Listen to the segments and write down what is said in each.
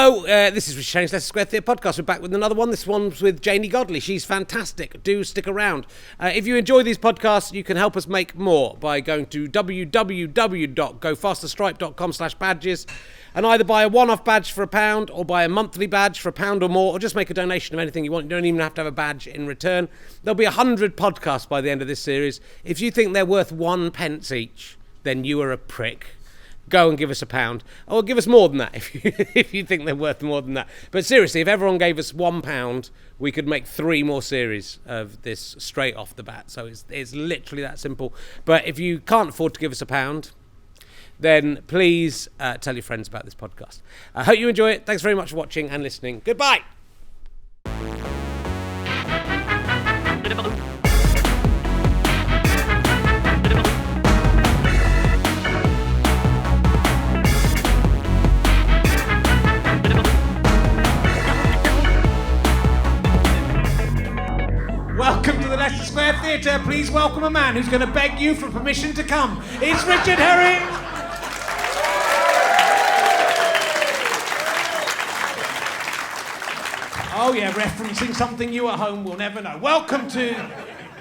Hello, this is Richard Herring's Leicester Square Theatre podcast. We're back with another one. This one's with Janey Godley. She's fantastic. Do stick around. If you enjoy these podcasts, you can help us make more by going to www.gofasterstripe.com/badges and either buy a one-off badge for £1 or buy a monthly badge for £1 or more, or just make a donation of anything you want. You don't even have to have a badge in return. There'll be 100 podcasts by the end of this series. If you think they're worth 1 pence each, then you are a prick. Go and give us £1, or give us more than that if you think they're worth more than that. But seriously, if everyone gave us £1, we could make 3 more series of this straight off the bat. So it's literally that simple. But if you can't afford to give us £1, then please tell your friends about this podcast. I hope you enjoy it. Thanks very much for watching and listening. Goodbye. Welcome to the Leicester Square Theatre. Please welcome a man who's going to beg you for permission to come. It's Richard Herring. Oh yeah, referencing something you at home will never know. Welcome to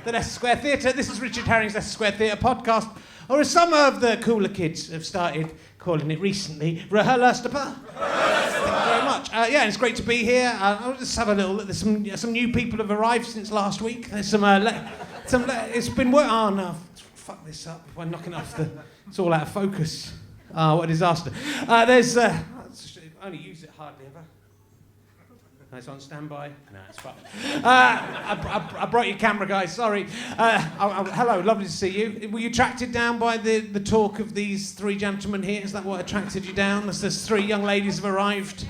the Leicester Square Theatre. This is Richard Herring's Leicester Square Theatre podcast, or as some of the cooler kids have started calling it recently, Leicester. Thank you very much. Yeah, it's great to be here. I'll just have a little look. There's some new people have arrived since last week. There's it's been work. Oh no, fuck this up. We're knocking off the. It's all out of focus. Oh, what a disaster. There's. I only use it hardly ever. It's on standby. No, it's fine. I brought your camera, guys. Sorry. Hello, lovely to see you. Were you attracted down by the talk of these 3 gentlemen here? Is that what attracted you down? There's 3 young ladies have arrived.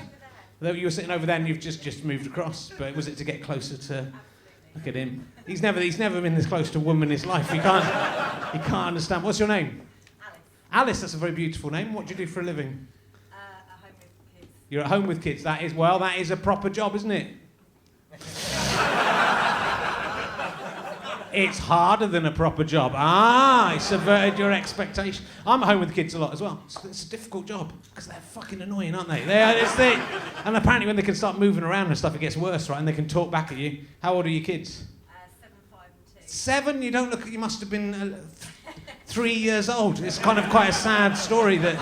You were sitting over there and you've just moved across. But was it to get closer to? Look at him. He's never been this close to a woman in his life. He can't understand. What's your name? Alice. Alice. That's a very beautiful name. What do you do for a living? You're at home with kids. That is a proper job, isn't it? It's harder than a proper job. It's subverted your expectation. I'm at home with kids a lot as well. It's a difficult job because they're fucking annoying, aren't they? And apparently when they can start moving around and stuff, it gets worse, right? And they can talk back at you. How old are your kids? 7, 5 and 2. 7? You don't look. You must have been 3 years old. It's kind of quite a sad story that.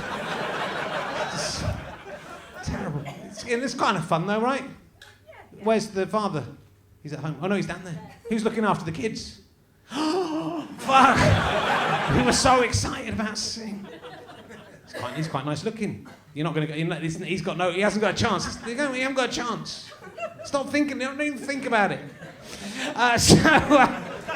Terrible. It's kind of fun though, right? Yeah. Where's the father? He's at home. Oh no, he's down there. Who's looking after the kids? Oh, fuck! He was so excited about seeing. He's quite nice looking. You're not going to go. He hasn't got a chance. He hasn't got a chance. Stop thinking. Don't even think about it.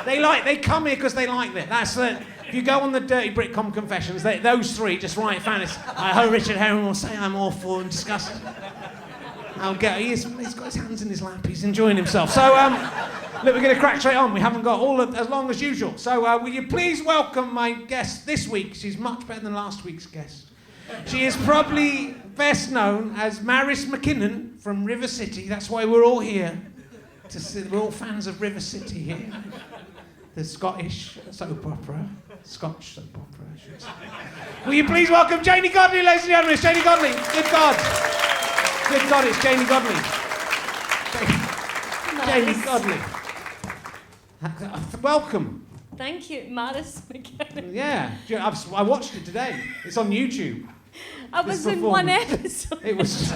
They come here because they like it. That's the. If you go on the Dirty Britcom Confessions, those 3 just write fantasy. I hope Richard Herring will say I'm awful and disgusting. He's got his hands in his lap. He's enjoying himself. So, look, we're going to crack straight on. We haven't got as long as usual. So, will you please welcome my guest this week? She's much better than last week's guest. She is probably best known as Maris McKinnon from River City. That's why we're all here. We're all fans of River City here. The Scottish soap opera. Scotch soap opera, I should say. Will you please welcome Janey Godley, ladies and gentlemen? It's Janey Godley. Good God. Good God, it's Janey Godley. Janey Godley. Welcome. Thank you, Maris McKinnon. Yeah, I watched it today. It's on YouTube. I was in one episode. It was.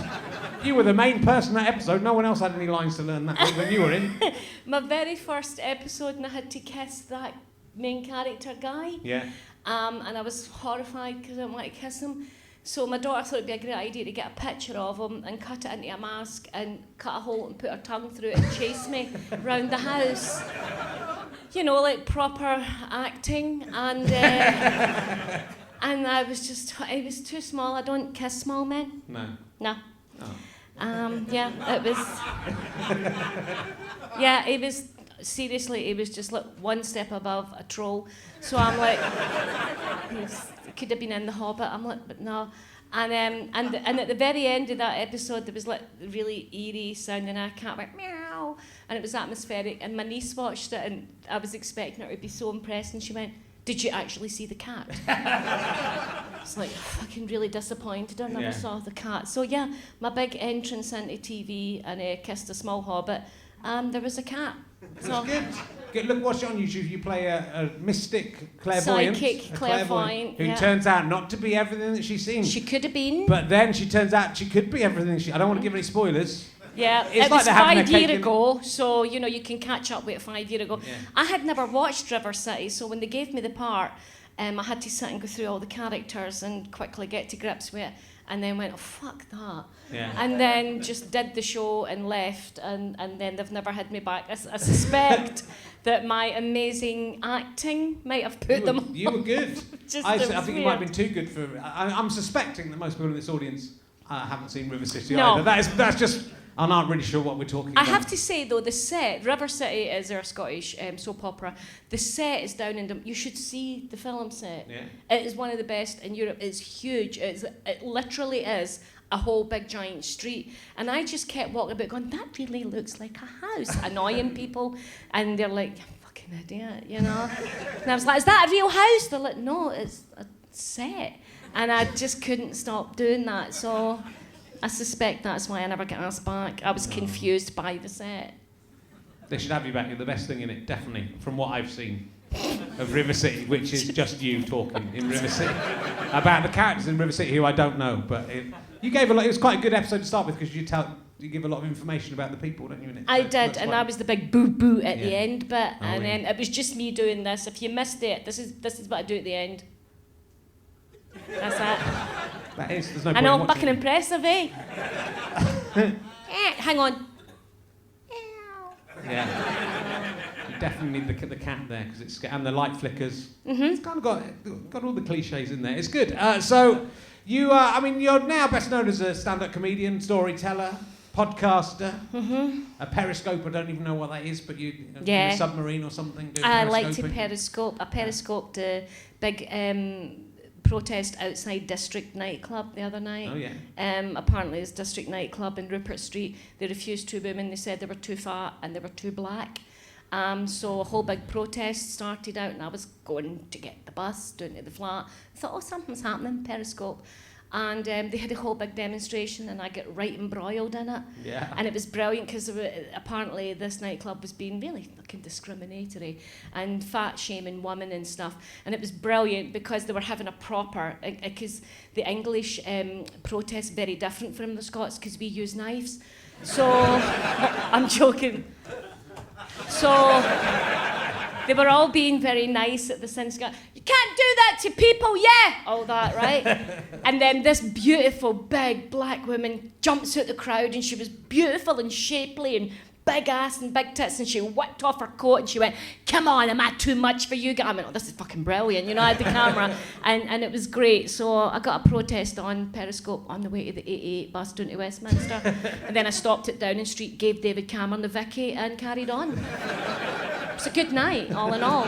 You were the main person in that episode. No one else had any lines to learn that when you were in. My very first episode, and I had to kiss that main character guy. Yeah. And I was horrified because I didn't want to kiss him. So my daughter thought it'd be a great idea to get a picture of him and cut it into a mask and cut a hole and put her tongue through it and chase me round the house. You know, like proper acting. And and it was too small. I don't kiss small men. No. No. Oh. Yeah, it was. Yeah, it was. Seriously, it was just like one step above a troll. So I'm like, it could have been in The Hobbit. I'm like, but no. And at the very end of that episode, there was like really eerie sound, and a cat went meow, and it was atmospheric. And my niece watched it, and I was expecting her to be so impressed, and she went, did you actually see the cat? It's like, fucking really disappointed. I never saw the cat. So yeah, my big entrance into TV and Kissed a Small Hobbit, there was a cat. So, good. Look, watch it on YouTube. You play a mystic clairvoyant. Psychic clairvoyant. Who turns out not to be everything that she's seen. She could have been. But then she turns out she could be everything I don't want to give any spoilers. Yeah, it's it like was 5 years ago, so, you can catch up with it 5 years ago. Yeah. I had never watched River City, so when they gave me the part, I had to sit and go through all the characters and quickly get to grips with it, and then went, oh, fuck that. Yeah. And then just did the show and left, and then they've never had me back. I suspect that my amazing acting might have put them You were good. I think you might have been too good for... I'm suspecting that most people in this audience haven't seen River City either. That's just... I'm not really sure what we're talking about. I have to say, though, the set, River City is our Scottish soap opera. The set is down in... You should see the film set. Yeah. It is one of the best in Europe. It's huge. It literally is a whole big giant street. And I just kept walking about going, that really looks like a house, annoying people. And they're like, you fucking idiot, And I was like, is that a real house? They're like, no, it's a set. And I just couldn't stop doing that. So... I suspect that's why I never get asked back. I was confused by the set. They should have you back. You're the best thing in it, definitely, from what I've seen of River City, which is just you talking in River City about the characters in River City who I don't know. But you gave a lot. It was quite a good episode to start with because you give a lot of information about the people, don't you? In it? I did, and I was the big boo at the end bit, Oh, and then it was just me doing this. If you missed it, this is what I do at the end. That's it. That is. There's no I point know, in fucking watching impressive, eh? Hang on. Yeah. You definitely need the cat there because it's and the light flickers. Mm-hmm. It's kind of got all the cliches in there. It's good. So you you're now best known as a stand-up comedian, storyteller, podcaster, a Periscope. I don't even know what that is, but you in a submarine or something. I like to Periscope. I Periscoped a big protest outside District nightclub the other night. Oh yeah. Apparently it's District nightclub in Rupert Street. They refused 2 women. They said they were too fat and they were too black. So a whole big protest started out, and I was going to get the bus down to the flat. I thought, oh, something's happening, Periscope. And they had a whole big demonstration, and I got right embroiled in it. Yeah. And it was brilliant because apparently this nightclub was being really fucking discriminatory and fat shaming women and stuff. And it was brilliant because they were having a proper, because the English protest very different from the Scots because we use knives. So I'm joking. So they were all being very nice at the sense, you can't do that to people, all that, right? And then this beautiful, big black woman jumps out the crowd, and she was beautiful and shapely and big ass and big tits, and she whipped off her coat and she went, come on, am I too much for you guys? I went, oh, this is fucking brilliant, I had the camera, and it was great. So I got a protest on Periscope on the way to the 88 bus down to Westminster, and then I stopped at Downing Street, gave David Cameron the Vicky, and carried on. It was a good night, all in all.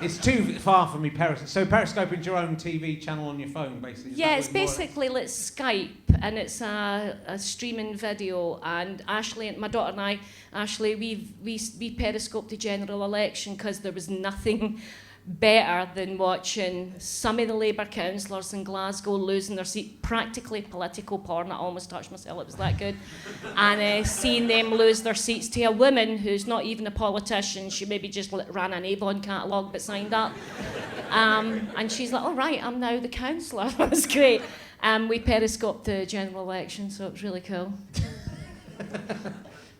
It's too far for me, Periscope. So Periscope is your own TV channel on your phone, basically? Yeah, it's basically like Skype, and it's a streaming video. And Ashley, my daughter and I, Ashley, we Periscoped the general election because there was nothing better than watching some of the Labour councillors in Glasgow losing their seat, practically political porn. I almost touched myself, it was that good. And seeing them lose their seats to a woman who's not even a politician, she maybe just ran an Avon catalogue but signed up. And she's like, oh right, I'm now the councillor. That was great. We Periscoped the general election, so it was really cool.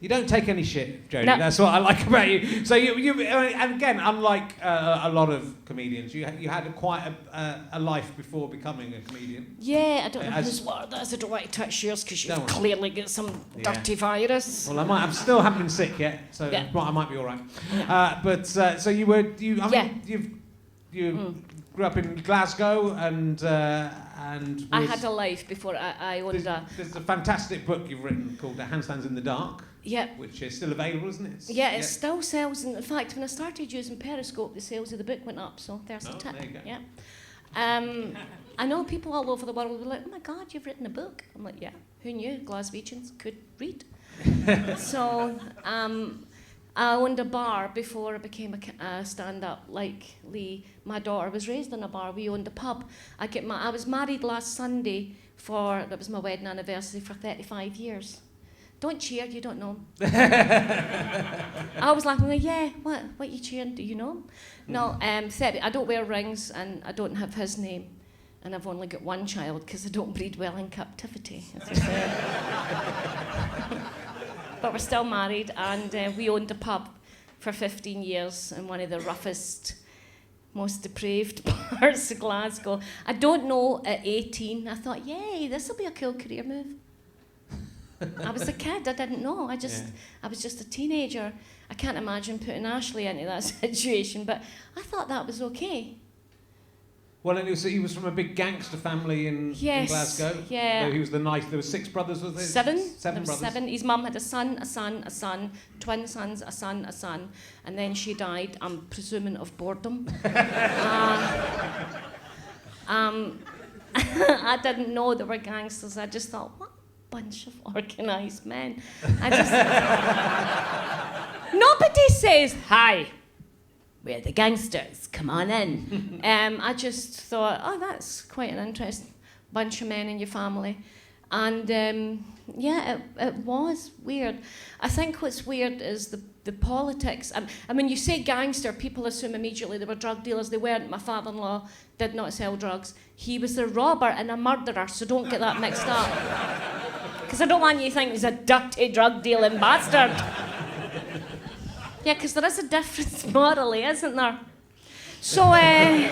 You don't take any shit, Jodie. No. That's what I like about you. So you and again, unlike a lot of comedians, you had quite a life before becoming a comedian. Yeah, I don't know whose word that is. I don't want to touch yours because you've clearly got some dirty virus. Well, I haven't been sick yet, so I might be all right. Yeah. So you grew up in Glasgow and I had a life before I owned a... There's a fantastic book you've written called Handstands in the Dark. Yep. Which is still available, isn't it? It still sells. And in fact, when I started using Periscope, the sales of the book went up. So there's a tip. There you go. Yeah. I know people all over the world are like, oh my God, you've written a book. I'm like, yeah. Who knew Glaswegians could read? So I owned a bar before I became a stand-up like Lee. My daughter was raised in a bar. We owned a pub. I was married last Sunday that was my wedding anniversary for 35 years. Don't cheer, you don't know him. I was laughing, like, yeah, what you cheering, do you know him? No, 30, I don't wear rings and I don't have his name. And I've only got one child because I don't breed well in captivity, as they say. But we're still married, and we owned a pub for 15 years in one of the roughest, most depraved parts of Glasgow. I don't know, at 18, I thought, yay, this will be a cool career move. I was a kid, I didn't know. I was just a teenager. I can't imagine putting Ashley into that situation, but I thought that was okay. Well, and he was from a big gangster family in Glasgow. Yeah. He was the nice. There were 6 brothers, was there? Seven. Seven brothers. 7. His mum had a son, twin sons, a son, and then she died. I'm presuming of boredom. I didn't know they were gangsters. I just thought, what a bunch of organised men. Nobody says hi. We're the gangsters, come on in. I just thought, oh, that's quite an interesting bunch of men in your family. And it was weird. I think what's weird is the politics. And when you say gangster, people assume immediately they were drug dealers. They weren't. My father-in-law did not sell drugs. He was a robber and a murderer, so don't get that mixed up. Because I don't want you to think he's a dirty drug dealing bastard. Yeah, because there is a difference morally, isn't there? So, I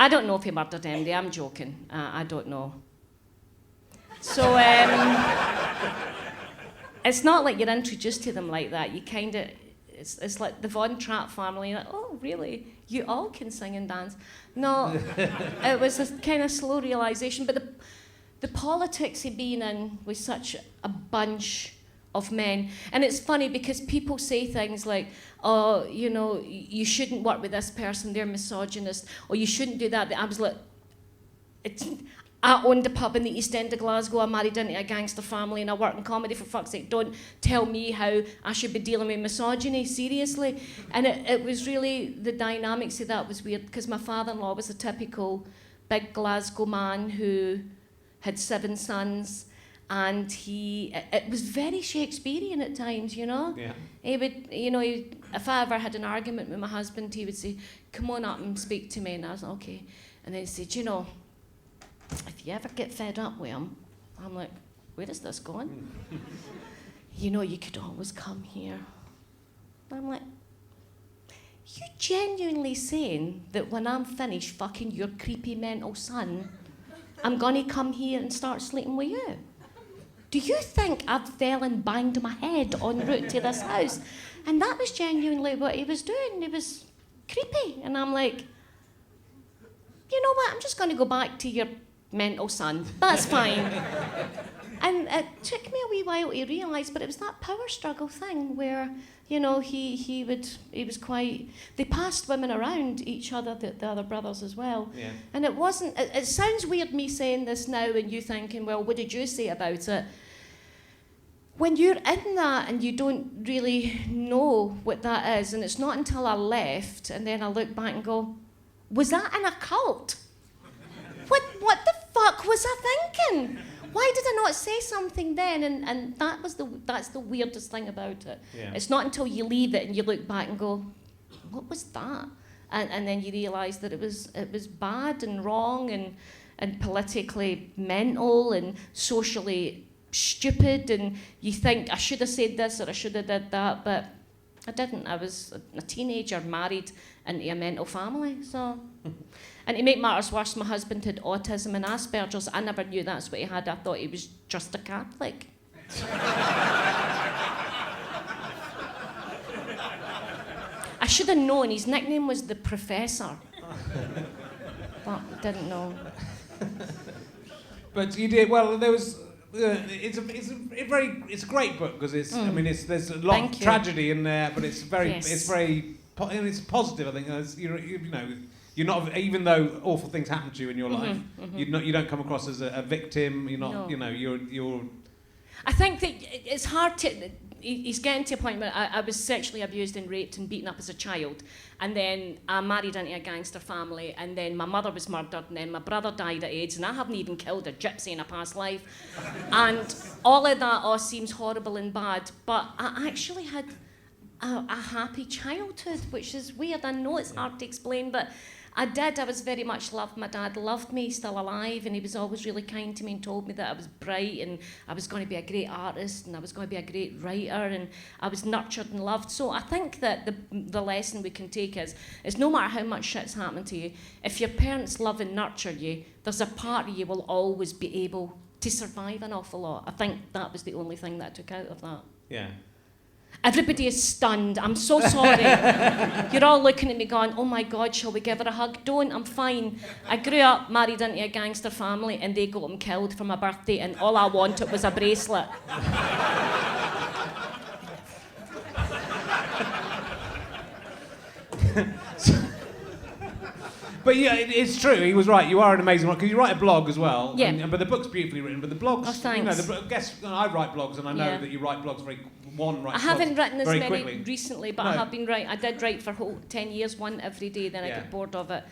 don't know if he murdered MD, I'm joking. I don't know. So, it's not like you're introduced to them like that. You kind of, it's like the Von Trapp family. You're like, oh, really? You all can sing and dance? No, it was a kind of slow realisation. But the politics he'd been in was such a bunch of men. And it's funny because people say things like, oh, you know, you shouldn't work with this person, they're misogynist, or you shouldn't do that. I was like, I owned a pub in the East End of Glasgow, I married into a gangster family, and I work in comedy, for fuck's sake. Don't tell me how I should be dealing with misogyny, seriously. And it was really, the dynamics of that was weird, because my father-in-law was a typical big Glasgow man who had 7 sons, and it was very Shakespearean at times, you know? Yeah. He would, you know, if I ever had an argument with my husband, he would say, come on up and speak to me. And I was like, okay. And then he'd say, you know, if you ever get fed up with him, I'm like, where is this going? You know, you could always come here. I'm like, you genuinely saying that when I'm finished fucking your creepy mental son, I'm going to come here and start sleeping with you? Do you think I fell and banged my head en route to this house? And that was genuinely what he was doing. He was creepy. And I'm like, you know what? I'm just going to go back to your mental son. That's fine. And it took me a wee while to realise, but it was that power struggle thing where, you know, he was quite... They passed women around each other, the other brothers as well. Yeah. And it wasn't... It sounds weird me saying this now and you thinking, well, what did you say about it? When you're in that and you don't really know what that is, and it's not until I left and then I look back and go, was that in a cult? What the fuck was I thinking? Why did I not say something then? And that's the weirdest thing about it. Yeah. It's not until you leave it and you look back and go, what was that? And then you realise that it was bad and wrong and politically mental and socially stupid, and you think I should have said this or I should have did that, but I didn't. I was a teenager married into a mental family, so. And to make matters worse, my husband had autism and Asperger's. I never knew that's what he had. I thought he was just a Catholic. I should have known. His nickname was the Professor. But didn't know. But you did well. There was. It's a great book because it's. I mean, there's a lot of tragedy in there, but it's very. Yes. It's positive. I think you know. You're not, even though awful things happen to you in your life, you don't come across as a victim. You're not, No. you know, you're. I think that it's hard to. he's getting to a point where I was sexually abused and raped and beaten up as a child. And then I married into a gangster family, and then my mother was murdered, and then my brother died of AIDS, and I haven't even killed a gypsy in a past life. And all of that all seems horrible and bad, but I actually had a happy childhood, which is weird. I know it's hard to explain, but I did. I was very much loved. My dad loved me, still alive, and he was always really kind to me and told me that I was bright and I was going to be a great artist and I was going to be a great writer, and I was nurtured and loved. So I think that the lesson we can take is no matter how much shit's happening to you, if your parents love and nurture you, there's a part of you will always be able to survive an awful lot. I think that was the only thing that I took out of that. Yeah. Everybody is stunned. I'm so sorry. You're all looking at me going, oh my God, shall we give her a hug? Don't, I'm fine. I grew up married into a gangster family and they got him killed for my birthday and all I wanted was a bracelet. But yeah, it's true. He was right. You are an amazing writer because you write a blog as well. Yeah. But the book's beautifully written. But the blogs, oh, thanks. I write blogs, and I know that you write blogs I haven't written as many quickly. recently, but I have been writing. I did write for 10 years, one every day. Then I got bored of it.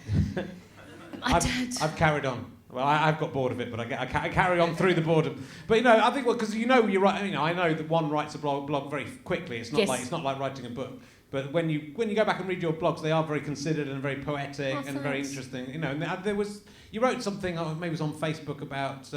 I've carried on. Well, I've got bored of it, but I carry on through the boredom. But I think because you write. I know that one writes a blog very quickly. It's not like writing a book. But when you go back and read your blogs, they are very considered and very poetic and very interesting. And you wrote something, maybe it was on Facebook about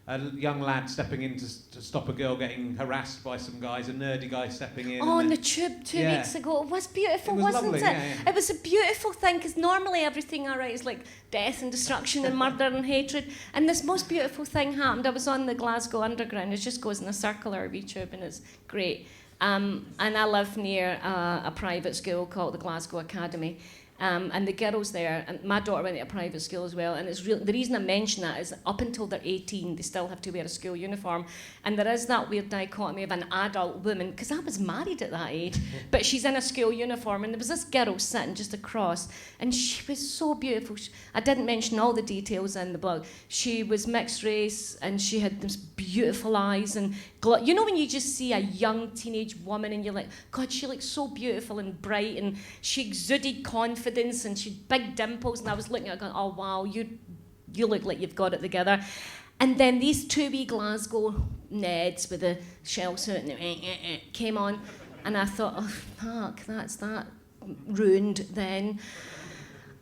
a young lad stepping in to stop a girl getting harassed by some guys, a nerdy guy stepping in. Oh, on the tube 2 weeks ago. It was beautiful, wasn't lovely, it? Yeah. It was a beautiful thing, because normally everything I write is like death and destruction and murder and hatred. And this most beautiful thing happened. I was on the Glasgow Underground. It just goes in a circular wee tube and it's great. And I live near a private school called the Glasgow Academy. And the girls there, and my daughter went to a private school as well, and it's the reason I mention that is up until they're 18, they still have to wear a school uniform. And there is that weird dichotomy of an adult woman, because I was married at that age, but she's in a school uniform, and there was this girl sitting just across, and she was so beautiful. I didn't mention all the details in the blog. She was mixed race, and she had these beautiful eyes, and you know when you just see a young teenage woman, and you're like, God, she looks so beautiful and bright, and she exuded confidence, and she had big dimples, and I was looking at her going, oh wow, you look like you've got it together. And then these two wee Glasgow Neds with a shell suit and came on, and I thought, oh fuck, that's that ruined then.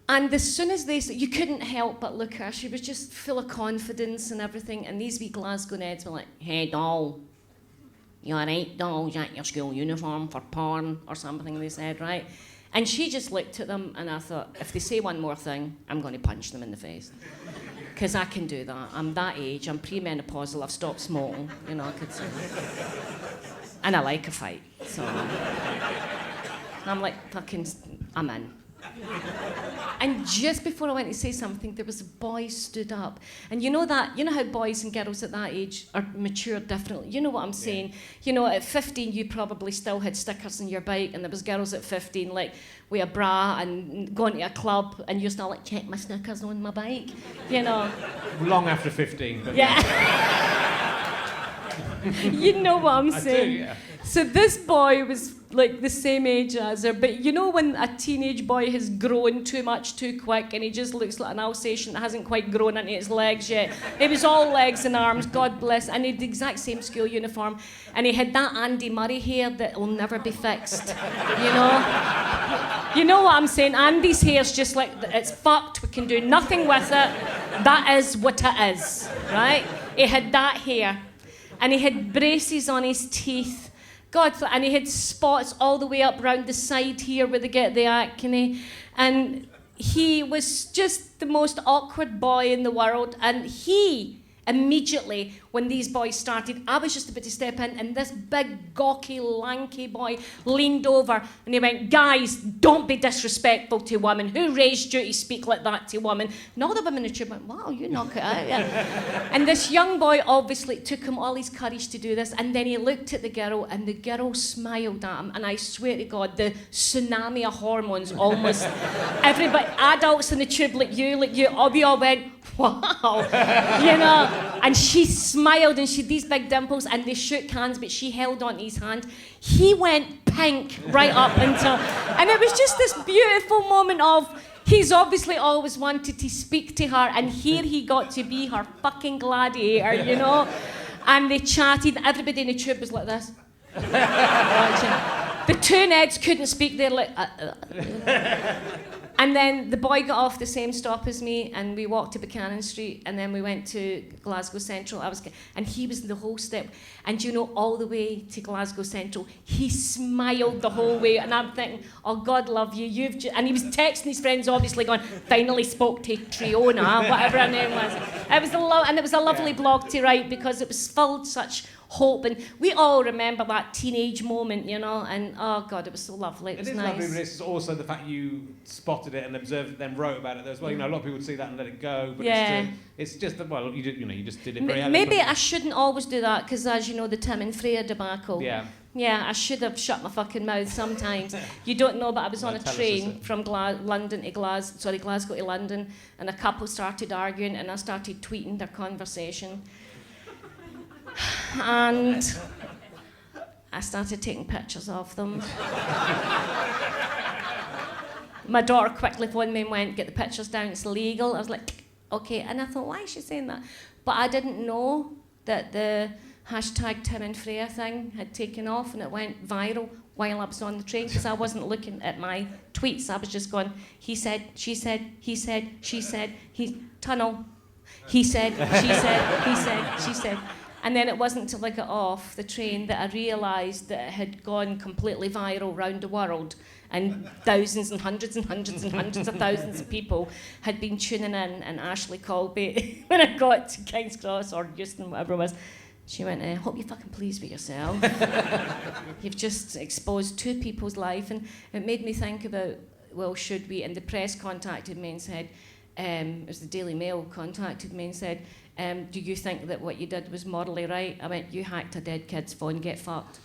And as soon as you couldn't help but look at her. She was just full of confidence and everything, and these wee Glasgow Neds were like, hey doll, you alright doll, is that your school uniform for porn or something, they said, right? And she just looked at them, and I thought, if they say one more thing, I'm going to punch them in the face. Because I can do that. I'm that age. I'm premenopausal. I've stopped smoking. I could say. And I like a fight. So I'm like, I'm in. And just before I went to say something, there was a boy stood up. And you know how boys and girls at that age are mature differently. You know what I'm saying? Yeah. At 15, you probably still had stickers on your bike, and there was girls at 15, like, with a bra and going to a club, and you're still like, check my stickers on my bike, Long after 15, but You know what I'm saying? I do, yeah. So this boy was like the same age as her, but when a teenage boy has grown too much too quick and he just looks like an Alsatian that hasn't quite grown into his legs yet. It was all legs and arms, God bless, and he had the exact same school uniform, and he had that Andy Murray hair that will never be fixed, You know what I'm saying? Andy's hair's just like, it's fucked, we can do nothing with it, that is what it is, right? He had that hair, and he had braces on his teeth. God, and he had spots all the way up round the side here where they get the acne. And he was just the most awkward boy in the world. And he, immediately, when these boys started, I was just about to step in, and this big, gawky, lanky boy leaned over, and he went, guys, don't be disrespectful to women. Who raised you to speak like that to women? And all the women in the tube went, wow, you knock it out. Yeah. And this young boy, obviously, it took him all his courage to do this, and then he looked at the girl, and the girl smiled at him, and I swear to God, the tsunami of hormones almost, everybody, adults in the tube like you, we all went, wow, you know. And she smiled and she had these big dimples and they shook hands, but she held onto his hand. He went pink right up until, and it was just this beautiful moment of, he's obviously always wanted to speak to her, and here he got to be her fucking gladiator, you know. And they chatted, everybody in the tube was like this. The two Neds couldn't speak, they're like... And then the boy got off the same stop as me, and we walked to Buchanan Street, and then we went to Glasgow Central. And he was the whole step. And you know, all the way to Glasgow Central, he smiled the whole way. And I'm thinking, oh, God love you. And he was texting his friends, obviously going, finally spoke to Triona, whatever her name was. It was a lovely blog to write because it was filled such hope, and we all remember that teenage moment, you know, and oh God, it was so lovely. It was nice. Lovely, but it's also the fact you spotted it and observed it, then wrote about it as well. You know, a lot of people would see that and let it go, but it's just that, well, you just did it very elegantly. Maybe I shouldn't always do that, because as you know, the Tim and Freya debacle. Yeah, I should have shut my fucking mouth sometimes. You don't know, but I was on a train from Glasgow to London, and a couple started arguing, and I started tweeting their conversation. And I started taking pictures of them. My daughter quickly phoned me and went, get the pictures down, it's illegal. I was like, okay. And I thought, why is she saying that? But I didn't know that the hashtag Tim and Freya thing had taken off and it went viral while I was on the train, because I wasn't looking at my tweets. I was just going, he said, she said, he said, she said, tunnel. He said, she said, he said, she said. And then it wasn't until I got off the train that I realised that it had gone completely viral round the world, and thousands and hundreds and hundreds and hundreds of thousands of people had been tuning in. And Ashley Colby, when I got to King's Cross or Euston, whatever it was, she went, hope you're fucking pleased with yourself. You've just exposed two people's life. And it made me think about, well, should we? And the press contacted me and said, it was the Daily Mail contacted me and said, do you think that what you did was morally right? I went, you hacked a dead kid's phone, get fucked.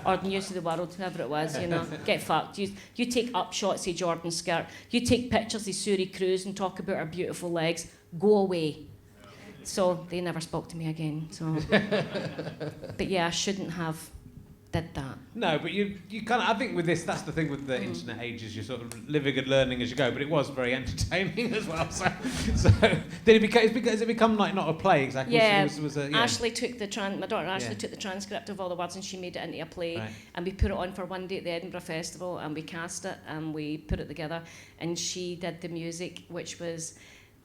Or News of the World, whoever it was, you know, get fucked. You take up shots of Jordan's skirt, you take pictures of Suri Cruise and talk about her beautiful legs, go away. So they never spoke to me again. So, but yeah, I shouldn't have did that. No, but you kind of, I think with this, that's the thing with the internet age, is you're sort of living and learning as you go, but it was very entertaining as well. So did it become like not a play exactly? Yeah, Ashley took my daughter Ashley took the transcript of all the words and she made it into a play, and we put it on for one day at the Edinburgh Festival, and we cast it and we put it together, and she did the music, which was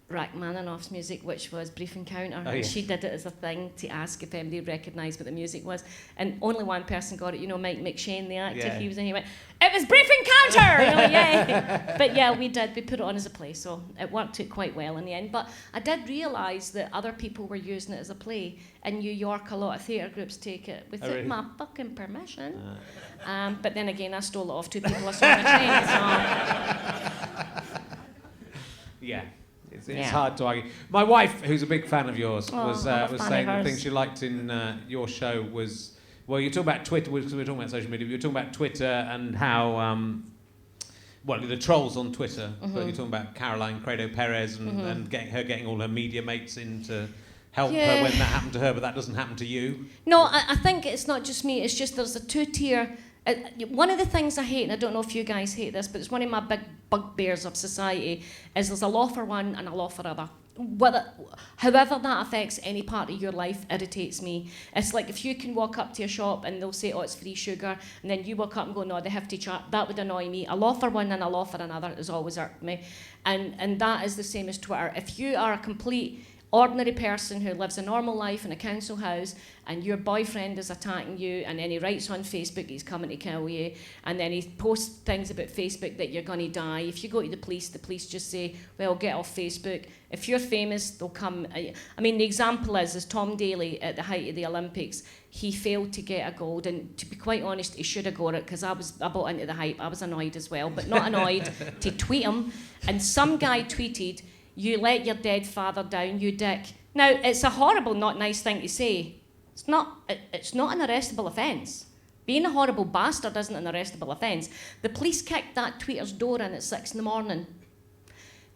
Rachmaninoff's music, which was Brief Encounter, and she did it as a thing to ask if anybody recognised what the music was, and only one person got it, you know, Mike McShane, the actor, he was in, he went, it was Brief Encounter! You know, yay! But yeah, we put it on as a play, so it worked out quite well in the end. But I did realise that other people were using it as a play. In New York, a lot of theatre groups take it without my fucking permission. But then again, I stole it off two people I saw on the train, so... Yeah. It's hard to argue. My wife, who's a big fan of yours, was saying the thing she liked in your show was, well, you talk about Twitter, because we're talking about social media, but you're talking about Twitter and how, the trolls on Twitter, but you're talking about Caroline Credo Perez and getting all her media mates in to help her when that happened to her, but that doesn't happen to you. No, I think it's not just me, it's just there's a two-tier... one of the things I hate, and I don't know if you guys hate this, but it's one of my big bugbears of society, is there's a law for one and a law for other. However that affects any part of your life irritates me. It's like if you can walk up to a shop and they'll say, oh, it's free sugar, and then you walk up and go, no, they have to charge. That would annoy me. A law for one and a law for another has always irked me. And that is the same as Twitter. If you are a complete ordinary person who lives a normal life in a council house, and your boyfriend is attacking you, and then he writes on Facebook he's coming to kill you, and then he posts things about Facebook that you're going to die. If you go to the police just say, well, get off Facebook. If you're famous, they'll come. I mean, the example is Tom Daley at the height of the Olympics. He failed to get a gold, and to be quite honest, he should have got it, because I bought into the hype. I was annoyed as well, but not annoyed to tweet him. And some guy tweeted, you let your dead father down, you dick. Now, it's a horrible, not nice thing to say. It's not an arrestable offence. Being a horrible bastard isn't an arrestable offence. The police kicked that tweeter's door in at 6 in the morning.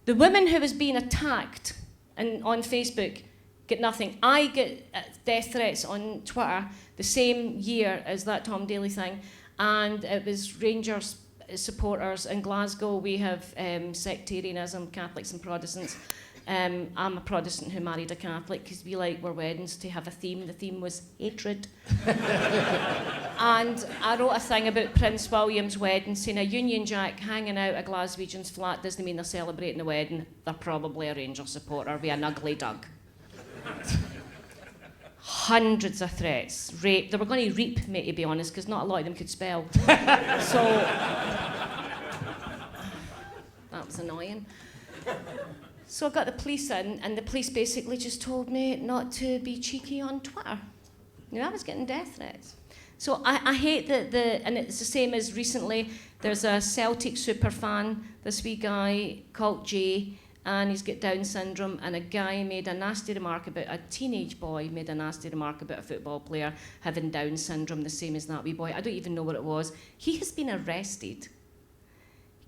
The woman who was being attacked on Facebook get nothing. I get death threats on Twitter the same year as that Tom Daley thing, and it was Rangers supporters in Glasgow. We have sectarianism, Catholics and Protestants. I'm a Protestant who married a Catholic because we like our weddings to have a theme. The theme was hatred. And I wrote a thing about Prince William's wedding saying a Union Jack hanging out a Glaswegian's flat doesn't mean they're celebrating the wedding. They're probably a Rangers supporter with an ugly dog. Hundreds of threats, rape. They were going to reap me, to be honest, because not a lot of them could spell. So that was annoying. So I got the police in, and the police basically just told me not to be cheeky on Twitter. You know, I was getting death threats. So I hate that and it's the same as recently, there's a Celtic super fan, this wee guy called Jay, and he's got Down syndrome, and a guy made a nasty remark about, a teenage boy made a nasty remark about a football player having Down syndrome, the same as that wee boy. I don't even know what it was. He has been arrested.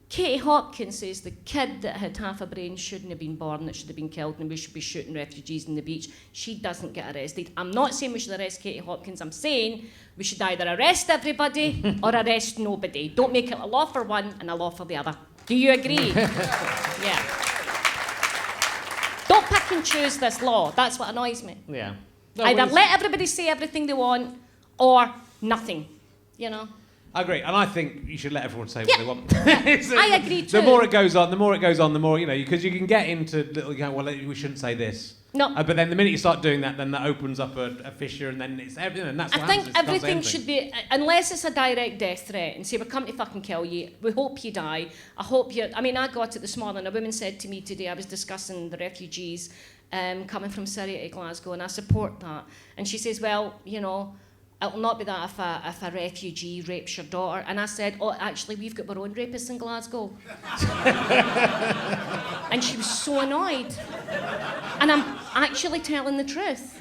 Katie Hopkins says the kid that had half a brain shouldn't have been born, that should have been killed, and we should be shooting refugees on the beach. She doesn't get arrested. I'm not saying we should arrest Katie Hopkins. I'm saying we should either arrest everybody or arrest nobody. Don't make it a law for one and a law for the other. Do you agree? Yeah. Don't pick and choose this law. That's what annoys me. Yeah. Either let everybody say everything they want or nothing, you know? I agree, and I think you should let everyone say what they want. I agree too. The more it goes on, the more, you know, because you can get into little, you go, well, we shouldn't say this. No. But then the minute you start doing that, then that opens up a fissure, and then it's everything, and that's what happens. I think everything should be, unless it's a direct death threat, and say, we're coming to fucking kill you, we hope you die, I mean, I got it this morning, a woman said to me today, I was discussing the refugees coming from Syria to Glasgow, and I support that. And she says, well, you know, it'll not be that if a refugee rapes your daughter. And I said, oh, actually, we've got our own rapists in Glasgow. And she was so annoyed. And I'm actually telling the truth.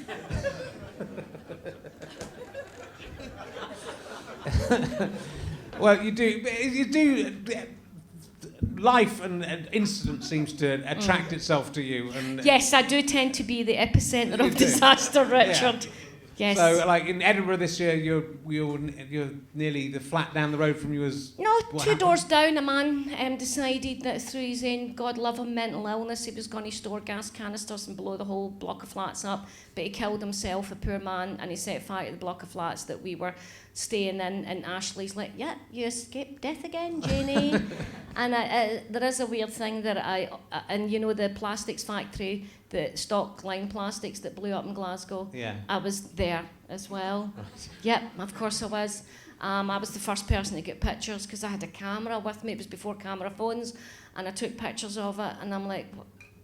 Well, you do. Life and incident seems to attract itself to you. And yes, I do tend to be the epicenter of disaster, Richard. Yeah. Yes. So, like in Edinburgh this year, you're nearly the flat down the road from you as. No, two doors down, a man decided that through his own, God love him, mental illness, he was going to store gas canisters and blow the whole block of flats up. But he killed himself, a poor man, and he set fire to the block of flats that we were staying in. And Ashley's like, yeah, you escaped death again, Janey. And there is a weird thing that and you know the plastics factory, the stock line plastics that blew up in Glasgow? Yeah. I was there as well. Yep, of course I was. I was the first person to get pictures because I had a camera with me. It was before camera phones, and I took pictures of it, and I'm like,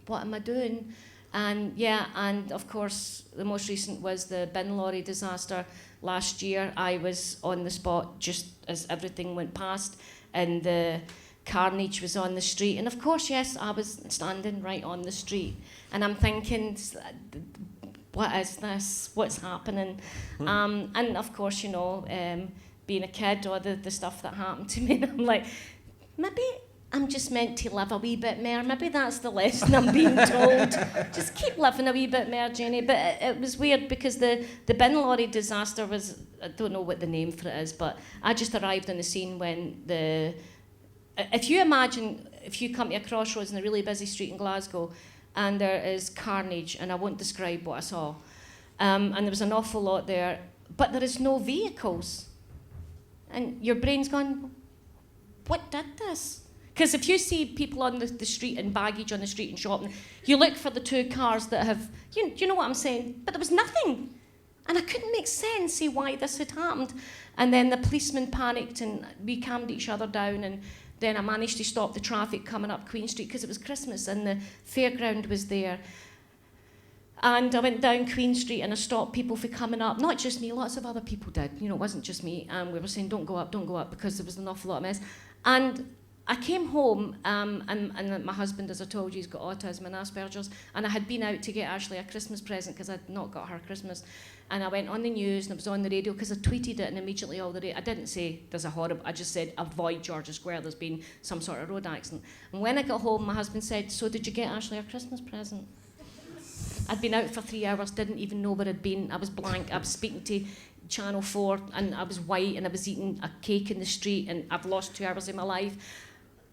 what am I doing? And yeah, and of course the most recent was the bin lorry disaster last year. I was on the spot just as everything went past, and the carnage was on the street. And of course, yes, I was standing right on the street, and I'm thinking, what is this? What's happening? And of course, you know, being a kid, or the stuff that happened to me, and I'm like, maybe I'm just meant to live a wee bit more. Maybe that's the lesson I'm being told. Just keep living a wee bit more, Janey. But it was weird because the bin lorry disaster was, I don't know what the name for it is, but I just arrived on the scene when if you imagine, if you come to a crossroads in a really busy street in Glasgow, and there is carnage, and I won't describe what I saw, and there was an awful lot there, but there is no vehicles. And your brain's gone, what did this? Because if you see people on the street and baggage on the street and shopping, you look for the two cars that have, you know what I'm saying? But there was nothing. And I couldn't make sense, see why this had happened. And then the policeman panicked, and we calmed each other down, and then I managed to stop the traffic coming up Queen Street because it was Christmas and the fairground was there. And I went down Queen Street and I stopped people from coming up. Not just me, lots of other people did. You know, it wasn't just me. And we were saying, don't go up, because there was an awful lot of mess. And I came home, and my husband, as I told you, he's got autism and Asperger's, and I had been out to get Ashley a Christmas present because I'd not got her Christmas. And I went on the news and it was on the radio because I tweeted it, and immediately I didn't say there's a horrible, I just said avoid Georgia Square, there's been some sort of road accident. And when I got home, my husband said, so did you get Ashley a Christmas present? I'd been out for 3 hours, didn't even know where I'd been. I was blank. I was speaking to Channel 4 and I was white and I was eating a cake in the street and I've lost 2 hours of my life.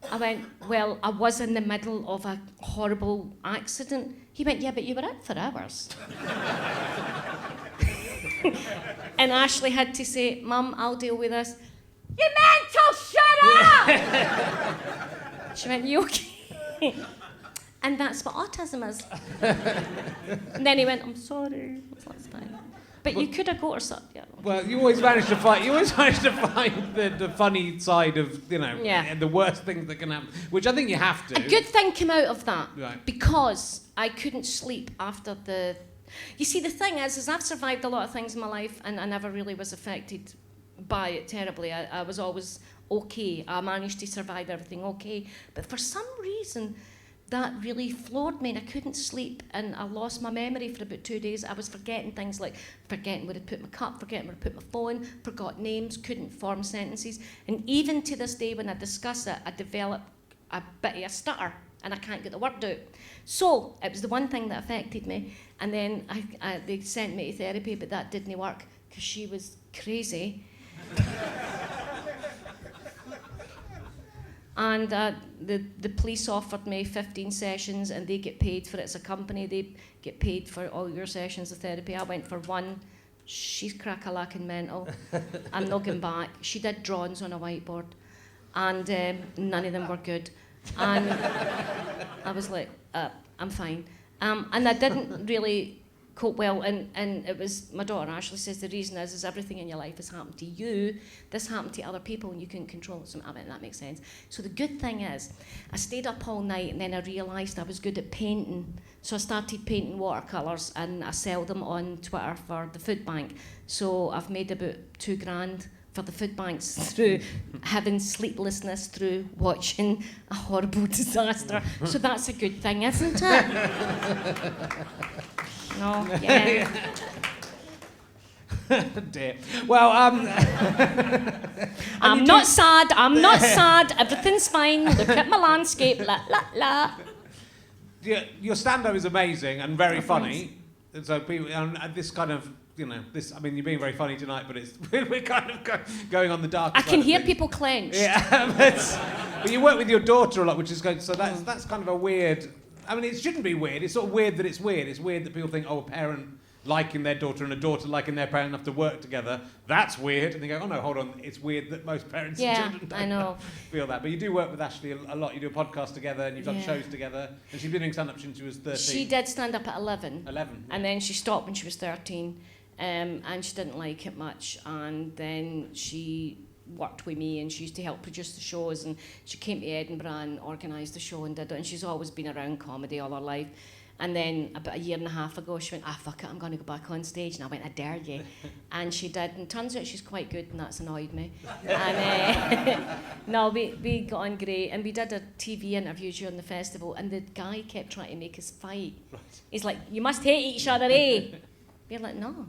I went, well, I was in the middle of a horrible accident. He went, yeah, but you were out for hours. And Ashley had to say, Mum, I'll deal with this. You mental, shut up! She went, you okay? And that's what autism is. And then he went, I'm sorry. That's fine. But you could have got her something. Yeah. Well, you always manage to find the funny side of, the worst things that can happen, which I think you have to. A good thing came out of that, right. Because I couldn't sleep after the... You see, the thing is I've survived a lot of things in my life and I never really was affected by it terribly. I was always okay. I managed to survive everything okay. But for some reason, that really floored me and I couldn't sleep and I lost my memory for about 2 days. I was forgetting things like forgetting where to put my cup, forgetting where to put my phone, forgot names, couldn't form sentences. And even to this day when I discuss it, I develop a bit of a stutter and I can't get the word out. So it was the one thing that affected me. And then they sent me to therapy, but that didn't work because she was crazy. And the police offered me 15 sessions and they get paid for it as a company. They get paid for all your sessions of therapy. I went for one. She's crack-a-lacking mental. I'm not going back. She did drawings on a whiteboard and none of them were good. And I was like, I'm fine. And I didn't really cope well, and it was, my daughter Ashley says the reason is everything in your life has happened to you, this happened to other people and you couldn't control it, so I mean, that makes sense. So the good thing is, I stayed up all night and then I realised I was good at painting, so I started painting watercolours and I sell them on Twitter for the food bank. So I've made about $2,000 for the food banks through having sleeplessness through watching a horrible disaster. So that's a good thing, isn't it? No, yeah. Dear. Well, I'm not sad, everything's fine, look at my landscape, la la la. Yeah, your stand-up is amazing and very funny. And so people, this kind of, this, I mean, you're being very funny tonight, but we're kind of going on the dark. I can hear people clench. Yeah, but you work with your daughter a lot, which is good, so that's kind of a weird, I mean, it shouldn't be weird, it's sort of weird that it's weird. It's weird that people think, oh, a parent liking their daughter and a daughter liking their parent enough to work together, that's weird. And they go, oh no, hold on, it's weird that most parents and children don't feel that. But you do work with Ashley a lot, you do a podcast together and you've done shows together, and she's been doing stand-up since she was 13. She did stand-up at 11. 11. And then she stopped when she was 13, and she didn't like it much, and then she worked with me and she used to help produce the shows, and she came to Edinburgh and organised the show and did it, and she's always been around comedy all her life. And then about a year and a half ago she went, fuck it, I'm going to go back on stage. And I went, I dare you. And she did, and turns out she's quite good, and that's annoyed me. And no, we got on great, and we did a TV interview during the festival, and the guy kept trying to make us fight. He's like, you must hate each other, eh? We're like, no.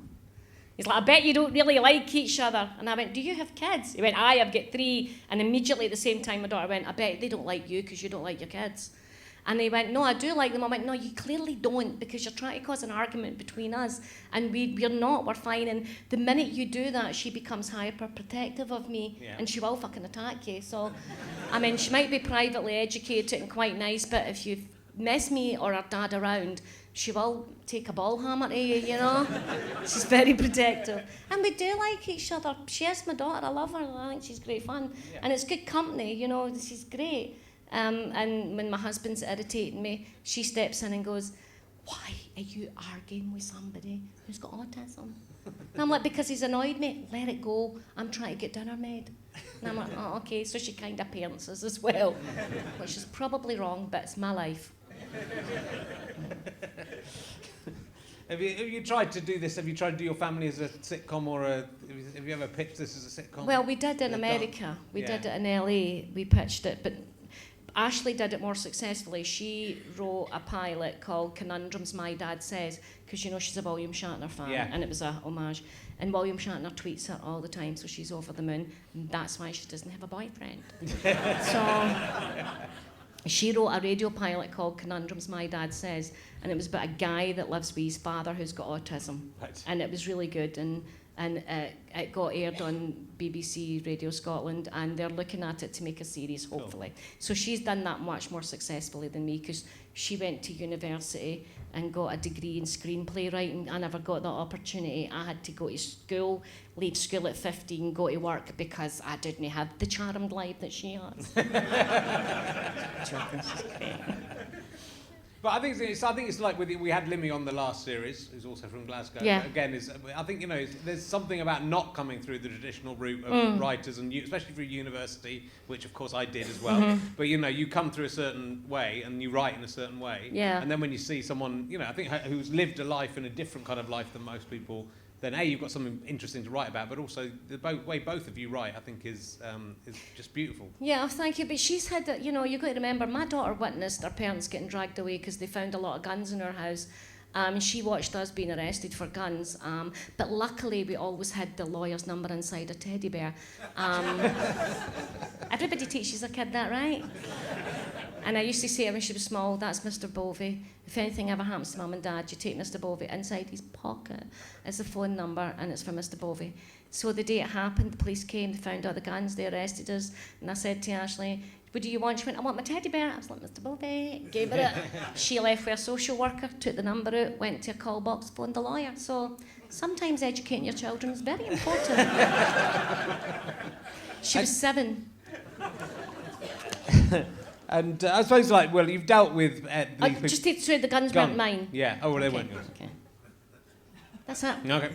He's like, I bet you don't really like each other. And I went, do you have kids? He went, aye, I've got 3. And immediately at the same time, my daughter went, I bet they don't like you because you don't like your kids. And he went, no, I do like them. I went, no, you clearly don't, because you're trying to cause an argument between us. And we're not, we're fine. And the minute you do that, she becomes hyper protective of me. Yeah. And she will fucking attack you. So, I mean, she might be privately educated and quite nice, but if you mess me or her dad around, she will take a ball hammer to you, She's very protective. And we do like each other. She is my daughter. I love her. I think she's great fun. Yeah. And it's good company, She's great. And when my husband's irritating me, she steps in and goes, why are you arguing with somebody who's got autism? And I'm like, because he's annoyed me. Let it go. I'm trying to get dinner made. And I'm like, oh, okay. So she kind of parents us as well, which is probably wrong, but it's my life. Have you tried to do this? Have you tried to do your family as a sitcom, or have you ever pitched this as a sitcom? Well, we did in America. We did it in LA. We pitched it, but Ashley did it more successfully. She wrote a pilot called Conundrums My Dad Says, because you know she's a William Shatner fan, and it was a homage. And William Shatner tweets her all the time, so she's over the moon. And that's why she doesn't have a boyfriend. So she wrote a radio pilot called Conundrums My Dad Says, and it was about a guy that lives with his father who's got autism. Right. And it was really good, and it got aired on BBC Radio Scotland, and they're looking at it to make a series, hopefully. Cool. So she's done that much more successfully than me, because she went to university and got a degree in screenplay writing. I never got that opportunity. I had to go to school, leave school at 15, go to work, because I didn't have the charmed life that she has. But I think it's like we had Limmy on the last series, who's also from Glasgow. Yeah. Again, I think there's something about not coming through the traditional route of writers, and especially through university, which of course I did as well. Mm-hmm. But you come through a certain way and you write in a certain way. Yeah. And then when you see someone, I think who's lived a life in a different kind of life than most people, then you've got something interesting to write about, but also the way both of you write, I think, is just beautiful. Yeah, thank you. But she's had, you've got to remember, my daughter witnessed her parents getting dragged away because they found a lot of guns in her house. She watched us being arrested for guns, but luckily we always had the lawyer's number inside a teddy bear. Everybody teaches a kid that, right? And I used to say when she was small, that's Mr. Bovey. If anything ever happens to Mum and Dad, you take Mr. Bovey. Inside his pocket is the phone number, and it's for Mr. Bovey. So the day it happened, the police came, they found all the guns, they arrested us, and I said to Ashley, what do you want? She went, I want my teddy bear. I was like, Mr. Bovey, gave her it. She left with a social worker, took the number out, went to a call box, phoned the lawyer. So sometimes educating your children is very important. She was 7. And I suppose, you've dealt with... just to say the guns weren't mine. Yeah. Oh, well, they weren't yours. Okay. That's it. Okay.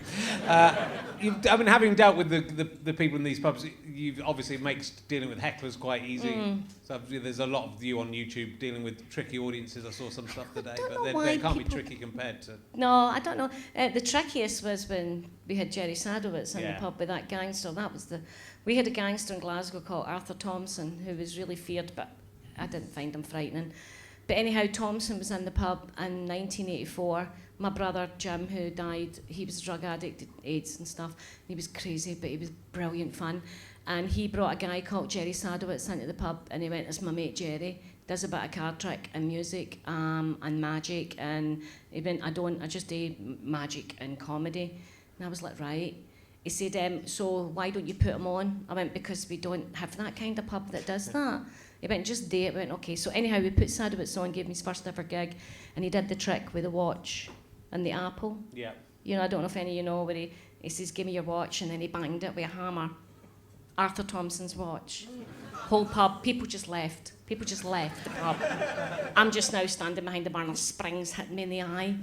Having dealt with the people in these pubs, you've obviously makes dealing with hecklers quite easy. So there's a lot of you on YouTube dealing with tricky audiences. I saw some stuff today, but they can't be tricky compared to... No, I don't know. The trickiest was when we had Jerry Sadowitz in the pub with that gangster. We had a gangster in Glasgow called Arthur Thompson, who was really feared, but I didn't find him frightening. But anyhow, Thompson was in the pub in 1984. My brother Jim, who died, he was a drug addict, AIDS and stuff. He was crazy, but he was brilliant fun. And he brought a guy called Jerry Sadowitz into the pub, and he went, it's my mate Jerry. Does a bit of card trick and music and magic. And he went, I just do magic and comedy. And I was like, right. He said, so why don't you put him on? I went, because we don't have that kind of pub that does that. He went, just do it. I went, okay. So anyhow, we put Sadowitz on, gave him his first ever gig, and he did the trick with the watch and the apple. Yeah. I don't know if any of you know, where he says, give me your watch, and then he banged it with a hammer. Arthur Thompson's watch. Whole pub, people just left the pub. I'm just now standing behind the bar, and a spring's hitting me in the eye.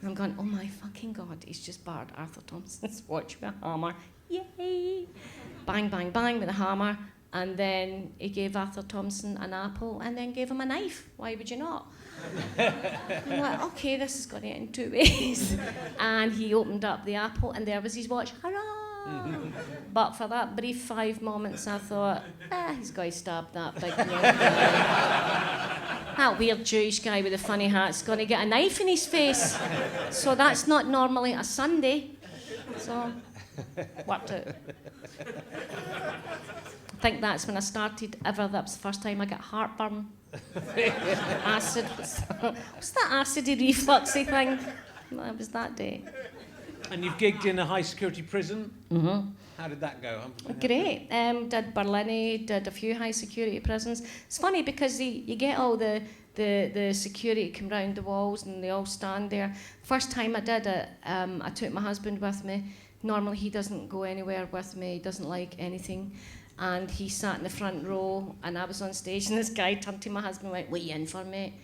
And I'm going, oh my fucking God, he's just barred Arthur Thompson's watch with a hammer. Yay! Bang, bang, bang with a hammer. And then he gave Arthur Thompson an apple and then gave him a knife. Why would you not? I'm like, okay, this is going to end 2 ways. And he opened up the apple and there was his watch. Hurrah! But for that brief 5 moments, I thought, he's got to stab that big young guy. That weird Jewish guy with the funny hat's going to get a knife in his face. So that's not normally a Sunday. So, worked out. I think that's when I started ever. That was the first time I got heartburn. Acid. What's that acidy refluxy thing? That was that day. And you've gigged in a high security prison. Mm-hmm. How did that go? Great. Did Berlin, did a few high security prisons. It's funny because you get all the security come round the walls and they all stand there. First time I did it, I took my husband with me. Normally he doesn't go anywhere with me. He doesn't like anything. And he sat in the front row, and I was on stage, and this guy turned to my husband and went, what are you in for, mate?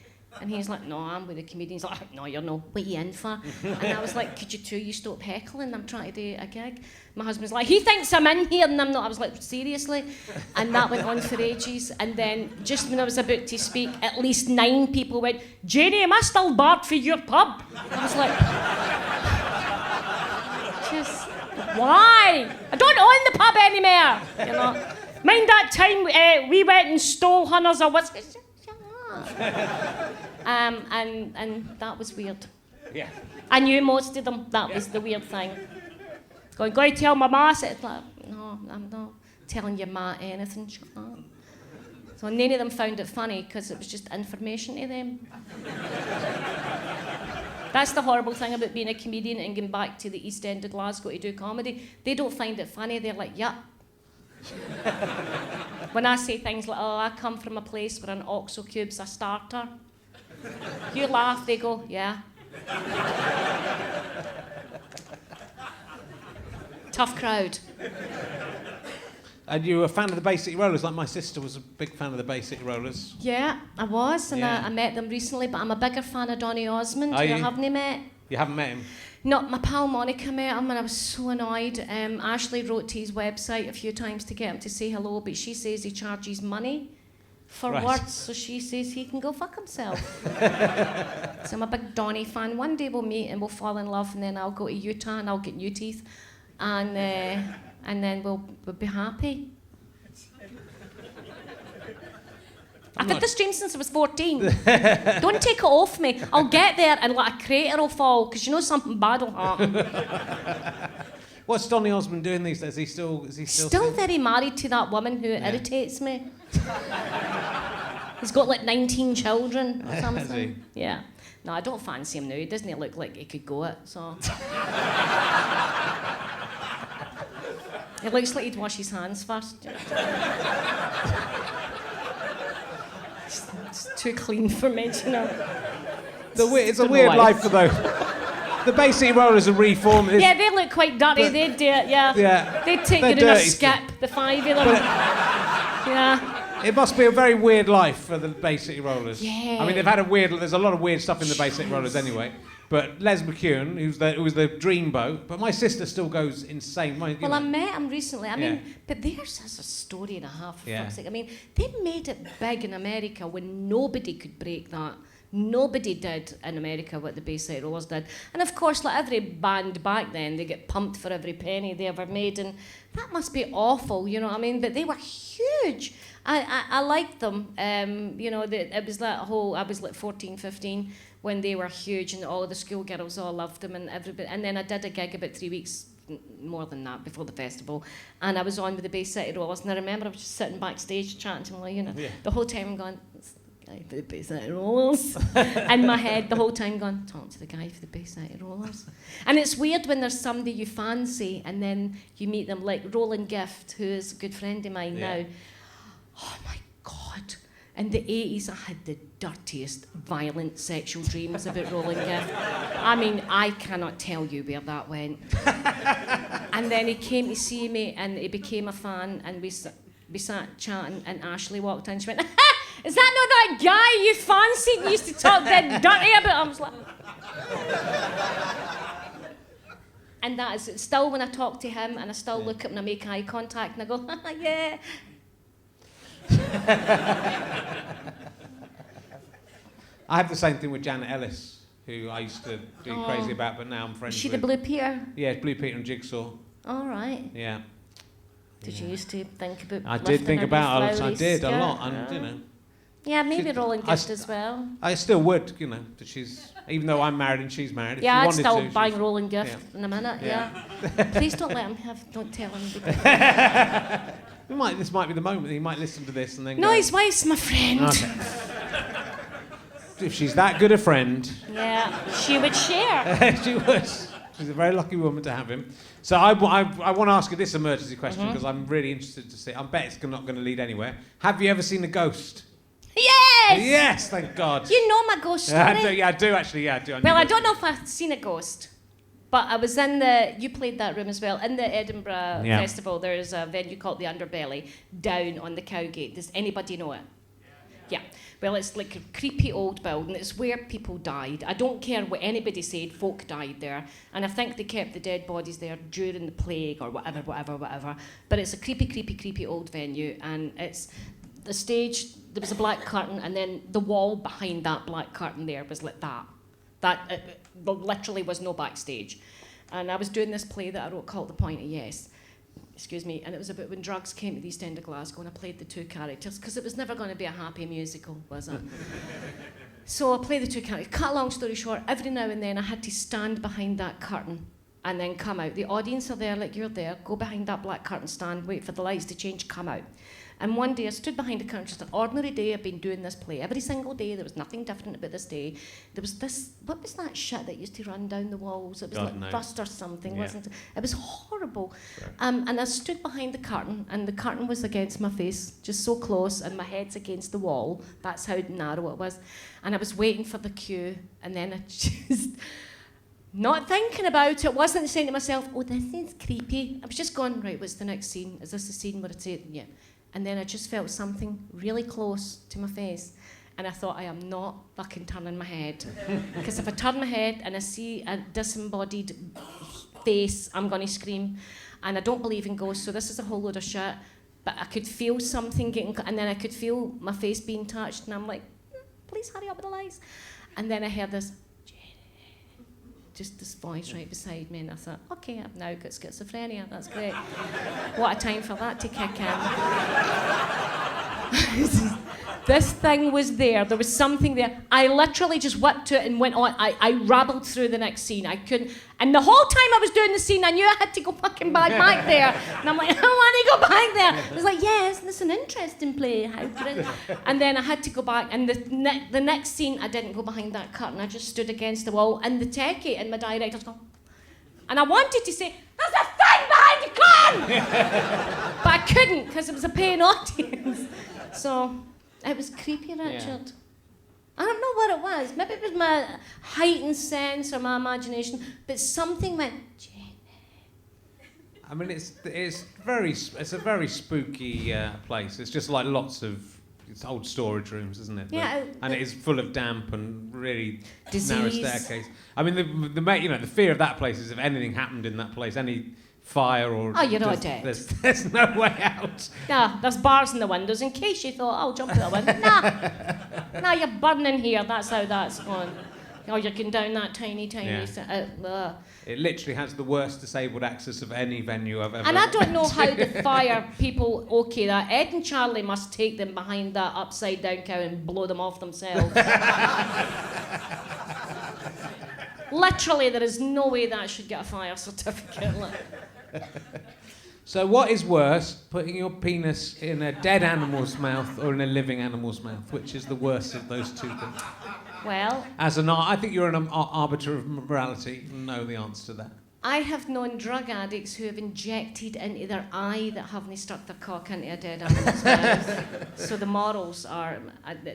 And he's like, no, I'm with the comedians. He's like, no, you're not. What are you in for? And I was like, could you stop heckling? I'm trying to do a gig. My husband's like, he thinks I'm in here, and I'm not. I was like, seriously? And that went on for ages. And then just when I was about to speak, at least 9 people went, Janey, am I still barred for your pub? I was like, just... why? I don't own the pub anymore, Mind that time we went and stole Hunters of whiskey? that? And that was weird. Yeah. I knew most of them. That was the weird thing. Going to tell my ma. I said, like, no, I'm not telling your ma anything. She's like, "Oh." So none of them found it funny because it was just information to them. That's the horrible thing about being a comedian and going back to the East End of Glasgow to do comedy. They don't find it funny. They're like, yeah. When I say things like, oh, I come from a place where an OXO cube's a starter. You laugh, they go, yeah. Tough crowd. And you were a fan of the Bay City Rollers, like my sister was a big fan of the Bay City Rollers. Yeah, I was, and Yeah. I met them recently, but I'm a bigger fan of Donny Osmond, Are who I you? haven't met. You haven't met him? No, my pal Monica met him and I was so annoyed. Ashley wrote to his website a few times to get him to say hello, but she says he charges money for Right. words, so she says he can go fuck himself. So I'm a big Donny fan. One day we'll meet and we'll fall in love, and then I'll go to Utah and I'll get new teeth, and then we'll be happy. I've had this dream since I was 14. Don't take it off me. I'll get there and like a crater will fall, because you know something bad will happen. What's Donny Osmond doing these days? Is he still Still very married to that woman who irritates me. He's got like 19 children or something. Has he? Yeah. No, I don't fancy him now. He doesn't look like he could go it, so. It looks like he'd wash his hands first. It's too clean for me, you know. It's a weird life for though. The Bay City Rollers are reformed. Yeah, they look quite dirty. They'd do it, yeah. Yeah. They'd take They're you in a dirty skip, the five of them. Yeah. It must be a very weird life for the Bay City Rollers. Yeah. I mean, there's a lot of weird stuff in the Bay City Rollers anyway. But Les McKeown, who was the dreamboat, but my sister still goes insane. Well, I met him recently. I mean, Yeah. but theirs is a story and a half, for Yeah. fuck's sake. I mean, they made it big in America when nobody could break that. Nobody did in America what the Bayside Rollers did. And of course, like every band back then, they get pumped for every penny they ever made. And that must be awful, you know what I mean? But they were huge. I liked them. You know, it was that whole, I was like 14, 15 when they were huge, and all the schoolgirls all loved them, and everybody. And then I did a gig about 3 weeks, more than that, before the festival, and I was on with the Bay City Rollers, and I remember I was just sitting backstage chatting to them, like, you know, the whole time I'm going, "It's the guy for the Bay City Rollers," in my head the whole time going, talk to the guy for the Bay City Rollers. And it's weird when there's somebody you fancy, and then you meet them, like Roland Gift, who is a good friend of mine now. Oh my God. In the 80s, I had the dirtiest, violent sexual dreams about Roland Gift. I mean, I cannot tell you where that went. And then he came to see me, and he became a fan, and we sat chatting, and Ashley walked in. She went, "Is that not that guy you fancied and used to talk that dirty about?" I was like... And that is still when I talk to him, and I still look at him and I make eye contact, and I go, "Yeah." I have the same thing with Janet Ellis, who I used to be crazy about, but now I'm friends Is she with. the Blue Peter? Yeah, Blue Peter and Jigsaw. All right. Yeah. Did you used to think about? I did lifting think her about it. I flowery did a skirt? lot, and you know. Yeah, maybe Roland I Gift as well. I still would, you know, that she's, even though I'm married and she's married. If Yeah, she I'd wanted still to, bang she's- Roland Gift in a minute. Yeah. Please don't let him have. Don't tell him. This might be the moment he might listen to this and then No, go, his wife's my friend. Okay. If she's that good a friend, Yeah, she would share. she would. She's a very lucky woman to have him. So I want to ask you this emergency question because I'm really interested to see. I bet it's not going to lead anywhere. Have you ever seen a ghost? Yes. Yes, thank God. You know my ghost story. I do actually. Yeah, I do. Well, I don't know if I've seen a ghost, but I was in you played that room as well, in the Edinburgh Festival. There's a venue called the Underbelly down on the Cowgate. Does anybody know it? Yeah. Well, it's like a creepy old building. It's where people died. I don't care what anybody said, folk died there. And I think they kept the dead bodies there during the plague or whatever. But it's a creepy old venue, and it's the stage. There was a black curtain, and then the wall behind that black curtain there was like that. There literally was no backstage. And I was doing this play that I wrote called The Point of Yes. excuse me, and it was about when drugs came to the East End of Glasgow, and I played the two characters, because it was never going to be a happy musical, was it? So I played the two characters. Cut a long story short, every now and then I had to stand behind that curtain and then come out. The audience are there like you're there, go behind that black curtain, stand, wait for the lights to change, come out. And one day I stood behind the curtain, just an ordinary day. I've been doing this play every single day. There was nothing different about this day. There was this, what was that shit that used to run down the walls? It was God like knows. Rust or something, Yeah. wasn't it? It was horrible. Sure. And I stood behind the curtain, and the curtain was against my face, just so close, and my head's against the wall. That's how narrow it was. And I was waiting for the cue, and then I just... Not thinking about it, wasn't saying to myself, oh, this is creepy. I was just going, right, what's the next scene? Is this the scene where it's... Yeah. And then I just felt something really close to my face. And I thought, I am not fucking turning my head. Because if I turn my head and I see a disembodied face, I'm going to scream. And I don't believe in ghosts, so this is a whole load of shit. But I could feel something getting... And then I could feel my face being touched. And I'm like, please hurry up with the lights. And then I heard this... just this voice right beside me, and I thought, okay, I've now got schizophrenia, that's great. What a time for that to kick in. This thing was there was something there. I literally just whipped to it and went on. I rabbled through the next scene. I couldn't, and the whole time I was doing the scene, I knew I had to go fucking back there. And I'm like, I want to go back there. I was like, yes, this is an interesting play. How great. And then I had to go back, and the next scene, I didn't go behind that curtain. I just stood against the wall, and the techie and my director's going, and I wanted to say, there's a thing behind the curtain! But I couldn't, because it was a paying audience. So... It was creepy, Richard. Yeah. I don't know what it was. Maybe it was my heightened sense or my imagination, but something went, Jenny. I mean, it's a very spooky place. It's just like lots of it's old storage rooms, isn't it? Yeah. And it is full of damp and really disease. Narrow staircase. I mean, the fear of that place is if anything happened in that place, any fire or... Oh, you're not dead. There's no way out. Yeah, there's bars in the windows in case you thought, I'll jump out the window. Nah, you're burning here. That's how that's going. Oh, you're going down that tiny... Yeah. It literally has the worst disabled access of any venue I've ever... And I don't know how the fire people okay that. Ed and Charlie must take them behind that upside-down cow and blow them off themselves. Literally, there is no way that should get a fire certificate. So what is worse, putting your penis in a dead animal's mouth or in a living animal's mouth? Which is the worst of those two things? Well... I think you're an arbiter of morality. Know the answer to that. I have known drug addicts who have injected into their eye that haven't stuck their cock into a dead animal's mouth. So the morals are...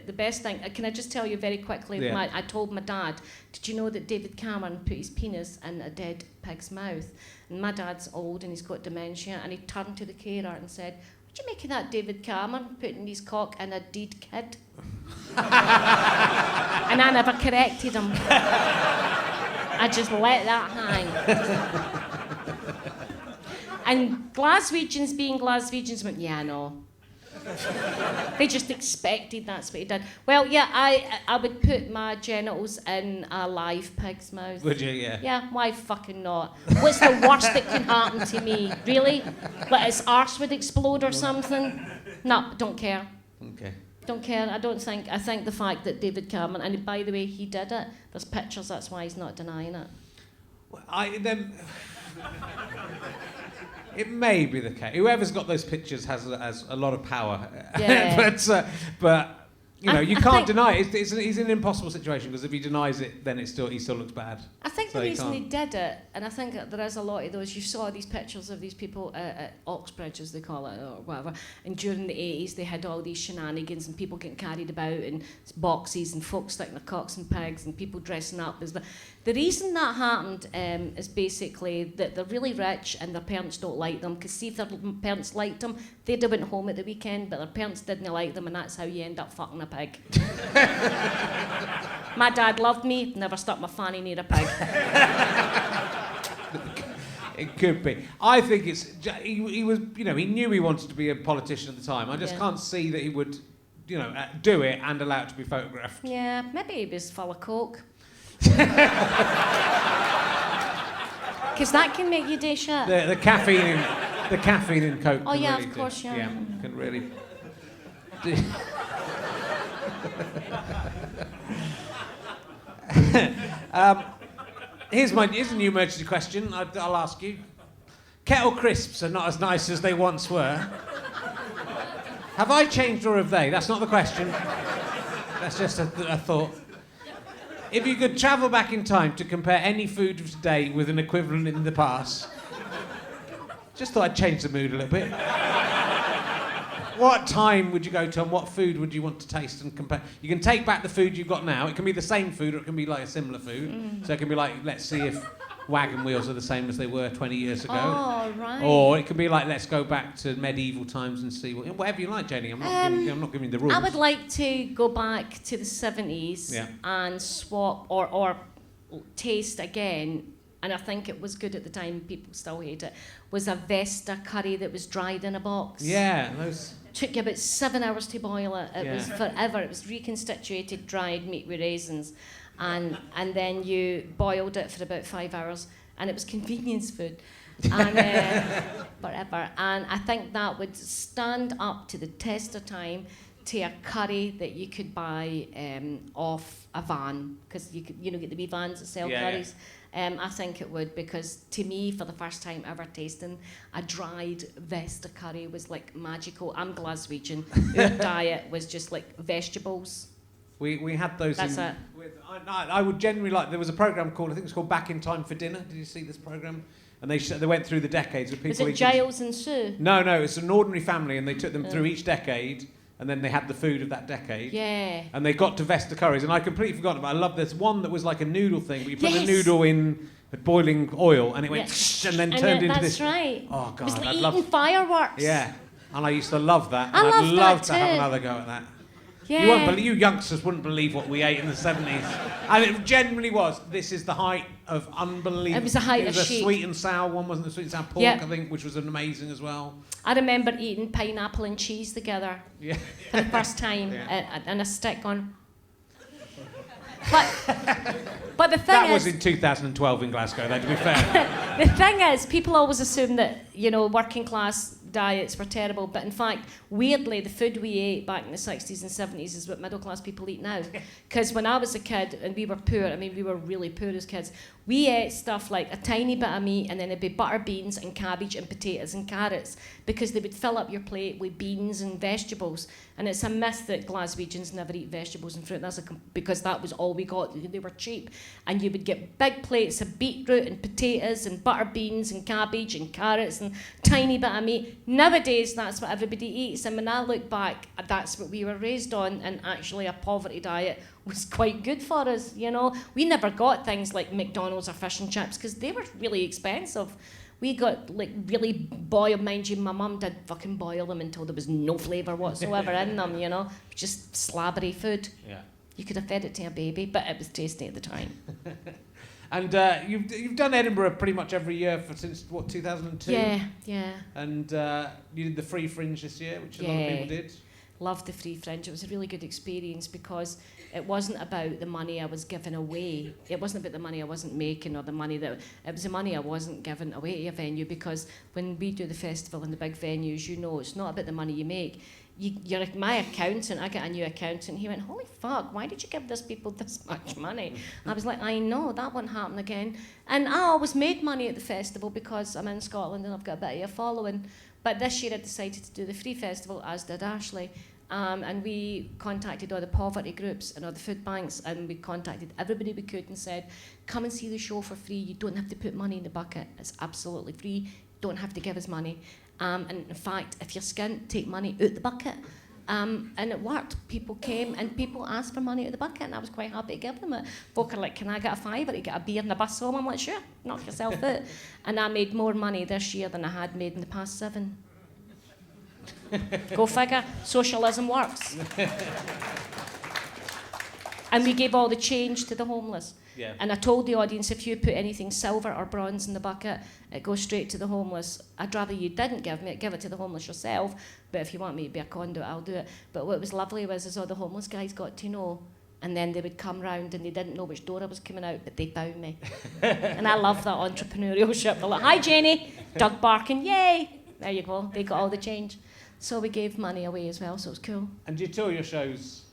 the best thing... Can I just tell you very quickly? Yeah. I told my dad, did you know that David Cameron put his penis in a dead pig's mouth? And my dad's old and he's got dementia, and he turned to the carer and said, what do you make of that, David Cameron, putting his cock in a dead kid? And I never corrected him. I just let that hang. And Glaswegians being Glaswegians went, yeah, no. They just expected that's what he did. Well, yeah, I would put my genitals in a live pig's mouth. Would you, yeah? Yeah, why fucking not? What's the worst that can happen to me? Really? Like his arse would explode or something? No, don't care. Okay. Don't care. I think the fact that David Cameron, and by the way, he did it, there's pictures, that's why he's not denying it. Well, it may be the case. Whoever's got those pictures has a lot of power. Yeah. but you know, you can't deny it. He's in an impossible situation, because if he denies it, then he still looks bad. I think the reason he did it, and I think that there is a lot of those, you saw these pictures of these people at Oxbridge, as they call it, or whatever, and during the 80s they had all these shenanigans and people getting carried about in boxes and folks sticking their cocks in pigs and people dressing up as the reason that happened is basically that they're really rich and their parents don't like them, because see if their parents liked them, they'd have went home at the weekend, but their parents didn't like them, and that's how you end up fucking a pig. My dad loved me, never stuck my fanny near a pig. It could be. I think he was, you know, he knew he wanted to be a politician at the time. I just can't see that he would, you know, do it and allow it to be photographed. Yeah, maybe he was full of coke. Because that can make you day shit. The caffeine The caffeine in Coke. Oh, yeah, really of course, yeah. Yeah, can really. Here's a new emergency question. I'll ask you. Kettle crisps are not as nice as they once were. Have I changed or have they? That's not the question. That's just a thought. If you could travel back in time to compare any food of today with an equivalent in the past, just thought I'd change the mood a little bit. What time would you go to and what food would you want to taste and compare? You can take back the food you've got now. It can be the same food or it can be like a similar food. So it can be like, let's see if wagon wheels are the same as they were 20 years ago. Oh, right. Or it can be like, let's go back to medieval times and see whatever you like, Jenny. I'm not giving you the rules. I would like to go back to the 70s and swap or taste again, and I think it was good at the time, people still hate it, was a Vesta curry that was dried in a box. Yeah, those... Took you about 7 hours to boil it. It was forever. It was reconstituted, dried meat with raisins. And then you boiled it for about 5 hours, and it was convenience food. And forever. And I think that would stand up to the test of time to a curry that you could buy off a van, because you could, get the wee vans that sell curries. I think it would, because to me, for the first time ever tasting a dried Vesta curry was like magical. I'm Glaswegian. Our diet was just like vegetables. We had those. That's it. I would generally like. There was a program called, I think it was called Back in Time for Dinner. Did you see this program? And they went through the decades with people. Was it Giles and Sue? No, it's an ordinary family, and they took them through each decade, and then they had the food of that decade. Yeah. And they got to Vesta curries, and I completely forgot about it. I love this one that was like a noodle thing, but you put the noodle in boiling oil, and it went and then turned into this. That's right. Oh God, it was like eating fireworks. Yeah, and I used to love that. I'd love to have another go at that. Yeah. You youngsters wouldn't believe what we ate in the 70s. And it generally was. This is the height of unbelievable. It was the height of chic. chic. Sweet and sour one, wasn't the sweet and sour pork, I think, which was amazing as well. I remember eating pineapple and cheese together for the first time and a stick on. But the thing that was in 2012 in Glasgow, though, to be fair. The thing is, people always assume that, working class diets were terrible, but in fact, weirdly, the food we ate back in the 60s and 70s is what middle class people eat now. Because when I was a kid and we were poor, we were really poor as kids, we ate stuff like a tiny bit of meat and then it'd be butter beans and cabbage and potatoes and carrots, because they would fill up your plate with beans and vegetables. And it's a myth that Glaswegians never eat vegetables and fruit. Because that was all we got. They were cheap. And you would get big plates of beetroot and potatoes and butter beans and cabbage and carrots and tiny bit of meat. Nowadays, that's what everybody eats. And when I look back, that's what we were raised on. And actually, a poverty diet was quite good for us, We never got things like McDonald's or fish and chips because they were really expensive. We got really boiled, mind you, my mum did fucking boil them until there was no flavour whatsoever in them, Just slabbery food. Yeah. You could have fed it to a baby, but it was tasty at the time. And you've done Edinburgh pretty much every year since 2002? Yeah. And you did the Free Fringe this year, which a lot of people did. Loved the Free Fringe. It was a really good experience because it wasn't about the money I was giving away. It wasn't about the money I wasn't making or the money it was the money I wasn't giving away to a venue, because when we do the festival in the big venues, it's not about the money you make. You're my accountant. I got a new accountant. He went, holy fuck, why did you give these people this much money? I was like, I know, that won't happen again. And I always made money at the festival because I'm in Scotland and I've got a bit of a following. But this year I decided to do the free festival, as did Ashley. And we contacted all the poverty groups and all the food banks, and we contacted everybody we could and said, come and see the show for free. You don't have to put money in the bucket. It's absolutely free. You don't have to give us money. And in fact, if you're skint, take money out the bucket. And it worked. People came and people asked for money out of the bucket, and I was quite happy to give them it. Folk are like, can I get a $5 to get a beer and a bus home? I'm like, sure, knock yourself out. And I made more money this year than I had made in the past 7. Go figure. Socialism works. And we gave all the change to the homeless. Yeah. And I told the audience, if you put anything silver or bronze in the bucket, it goes straight to the homeless. I'd rather you didn't give it to the homeless yourself, but if you want me to be a conduit, I'll do it. But what was lovely was all the homeless guys got to know, and then they would come round and they didn't know which door I was coming out, but they found me. And I love that entrepreneurship. They're like, hi, Janey. Dog barking, yay. There you go. They got all the change. So we gave money away as well, so it was cool. And do you tour your shows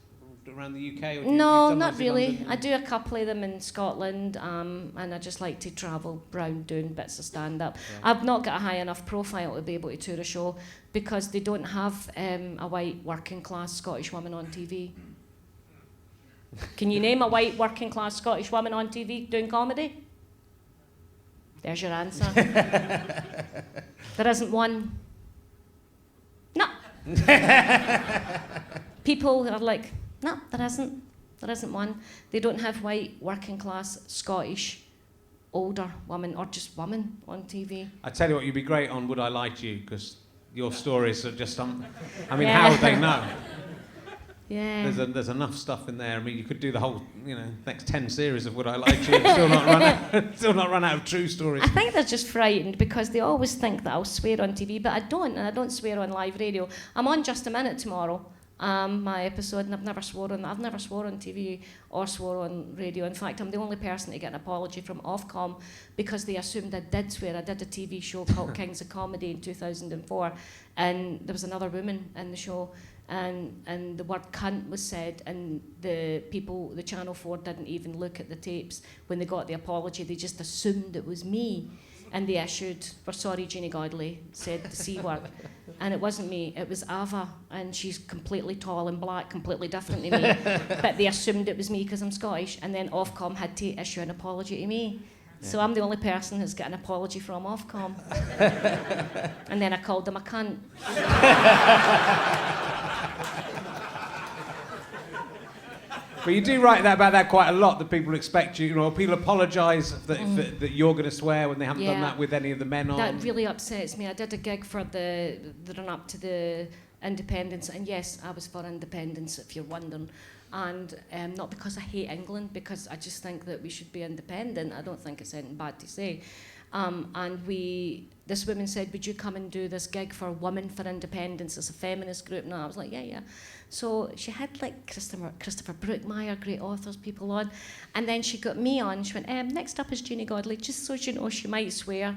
around the UK? Or No, not really. I do a couple of them in Scotland, and I just like to travel around doing bits of stand-up. Yeah. I've not got a high enough profile to be able to tour a show because they don't have a white working-class Scottish woman on TV. Can you name a white working-class Scottish woman on TV doing comedy? There's your answer. There isn't one. No. People are like, no, there isn't. There isn't one. They don't have white, working-class, Scottish, older women, or just women on TV. I tell you what, you'd be great on Would I Lie to You, because your stories are just... I mean, how would they know? Yeah. There's enough stuff in there. I mean, you could do the whole, next 10 series of Would I Lie to You and still not run out of true stories. I think they're just frightened because they always think that I'll swear on TV, but I don't, and I don't swear on live radio. I'm on Just a Minute tomorrow, my episode, and I've never swore on TV or swore on radio. In fact, I'm the only person to get an apology from Ofcom because they assumed I did swear. I did a TV show called Kings of Comedy in 2004, and there was another woman in the show. And the word cunt was said, and the Channel 4 didn't even look at the tapes when they got the apology. They just assumed it was me, and they issued, "We're sorry, Janey Godley said the C word," and it wasn't me. It was Ava, and she's completely tall and black, completely different to me. But they assumed it was me because I'm Scottish, and then Ofcom had to issue an apology to me. Yeah. So I'm the only person who's got an apology from Ofcom. And then I called them a cunt. But you do write about that quite a lot, that people expect you, people apologise that you're going to swear when they haven't done that with any of the men on. That really upsets me. I did a gig for the run-up to the independence, and yes, I was for independence, if you're wondering. And not because I hate England, because I just think that we should be independent. I don't think it's anything bad to say. And this woman said, "Would you come and do this gig for Women for Independence?" It's a feminist group. And I was like, yeah. So she had like Christopher Brookmeyer, great authors, people on. And then she got me on. She went, "Next up is Janey Godley, just so you know, she might swear."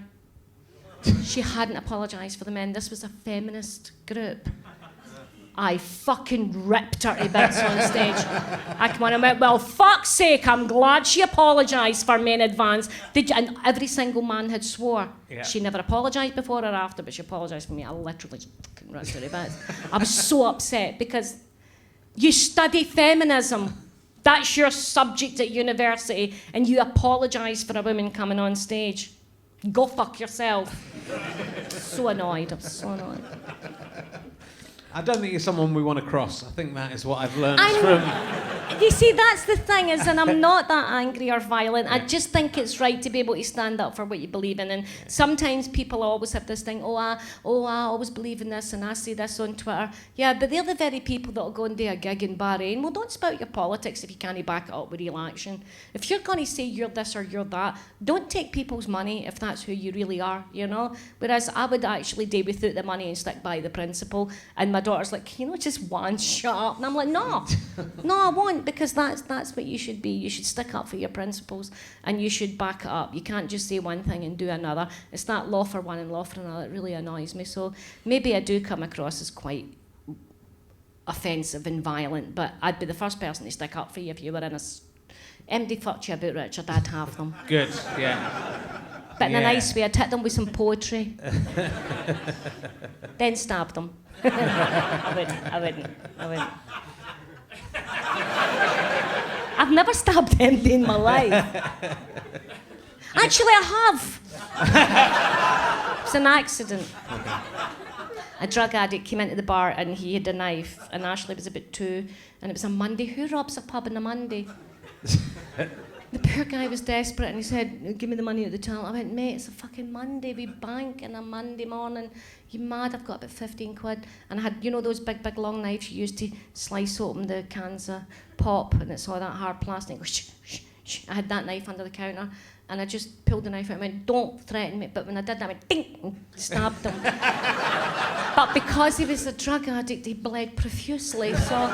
She hadn't apologised for the men. This was a feminist group. I fucking ripped her to bits on stage. I come on and went, "Well, fuck's sake, I'm glad she apologised for me in advance." And every single man had swore. Yeah. She never apologised before or after, but she apologised for me. I literally fucking ripped her to bits. I was so upset because you study feminism. That's your subject at university, and you apologise for a woman coming on stage. Go fuck yourself. So annoyed. I'm so annoyed. I don't think you're someone we want to cross. I think that is what I've learned from... You see, that's the thing, is, and I'm not that angry or violent. Yeah. I just think it's right to be able to stand up for what you believe in. And sometimes people always have this thing, I always believe in this, and I say this on Twitter. Yeah, but they're the very people that will go and do a gig in Bahrain. Well, don't spout your politics if you can't back it up with real action. If you're going to say you're this or you're that, don't take people's money if that's who you really are, Whereas I would actually do without the money and stick by the principle. And my daughter's like, just one, shut up. And I'm like, no, I won't, because that's what you should be. You should stick up for your principles, and you should back it up. You can't just say one thing and do another. It's that law for one and law for another. It really annoys me. So maybe I do come across as quite offensive and violent, but I'd be the first person to stick up for you if you were in a... MD fucked you about, Richard, I'd have them. Good, yeah. But in a nice way, I'd hit them with some poetry. Then stab them. I wouldn't. I've never stabbed MD in my life. Actually, I have. It's an accident. Okay. A drug addict came into the bar and he had a knife, and Ashley was about 2, and it was a Monday. Who robs a pub on a Monday? The poor guy was desperate, and he said, "Give me the money at the till." I went, "Mate, it's a fucking Monday. We bank on a Monday morning. You mad? I've got about 15 quid. And I had, those big, long knives you used to slice open the cans of pop, and it's all that hard plastic. Shh. I had that knife under the counter, and I just pulled the knife out and went, "Don't threaten me." But when I did that, I went, ding, and stabbed him. But But because he was a drug addict, he bled profusely, so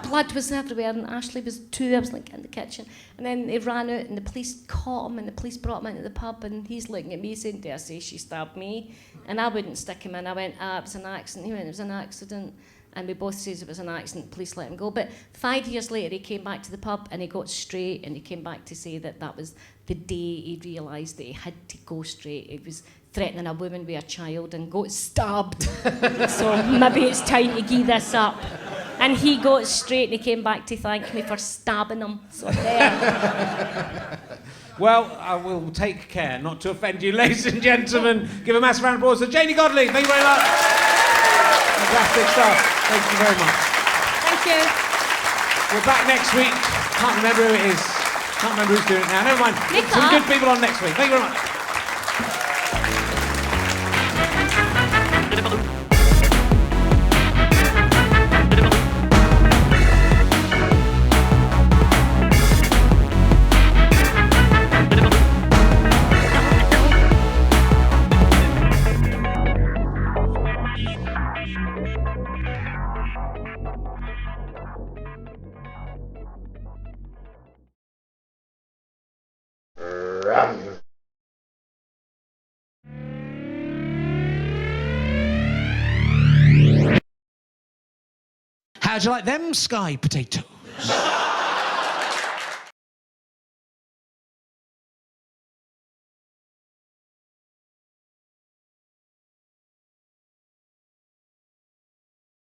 blood was everywhere, and Ashley was 2 hours like in the kitchen. And then he ran out, and the police caught him, and the police brought him into the pub, and he's looking at me saying, "Dare I say she stabbed me?" And I wouldn't stick him in. I went, "Ah, it was an accident." He went, "It was an accident." And we both says it was an accident, police let him go. But 5 years later, he came back to the pub and he got straight, and he came back to say that that was the day he realised that he had to go straight. He was threatening a woman with a child and got stabbed. So maybe it's time to give this up. And he got straight and he came back to thank me for stabbing him. So there. Well, I will take care not to offend you, ladies and gentlemen. Give a massive round of applause to Janey Godley. Thank you very much. Fantastic stuff. Thank you very much. Thank you. We're back next week. Can't remember who it is. Can't remember who's doing it now. Never mind. Nick Some up. good people on next week. Thank you very much. How'd you like them sky potatoes?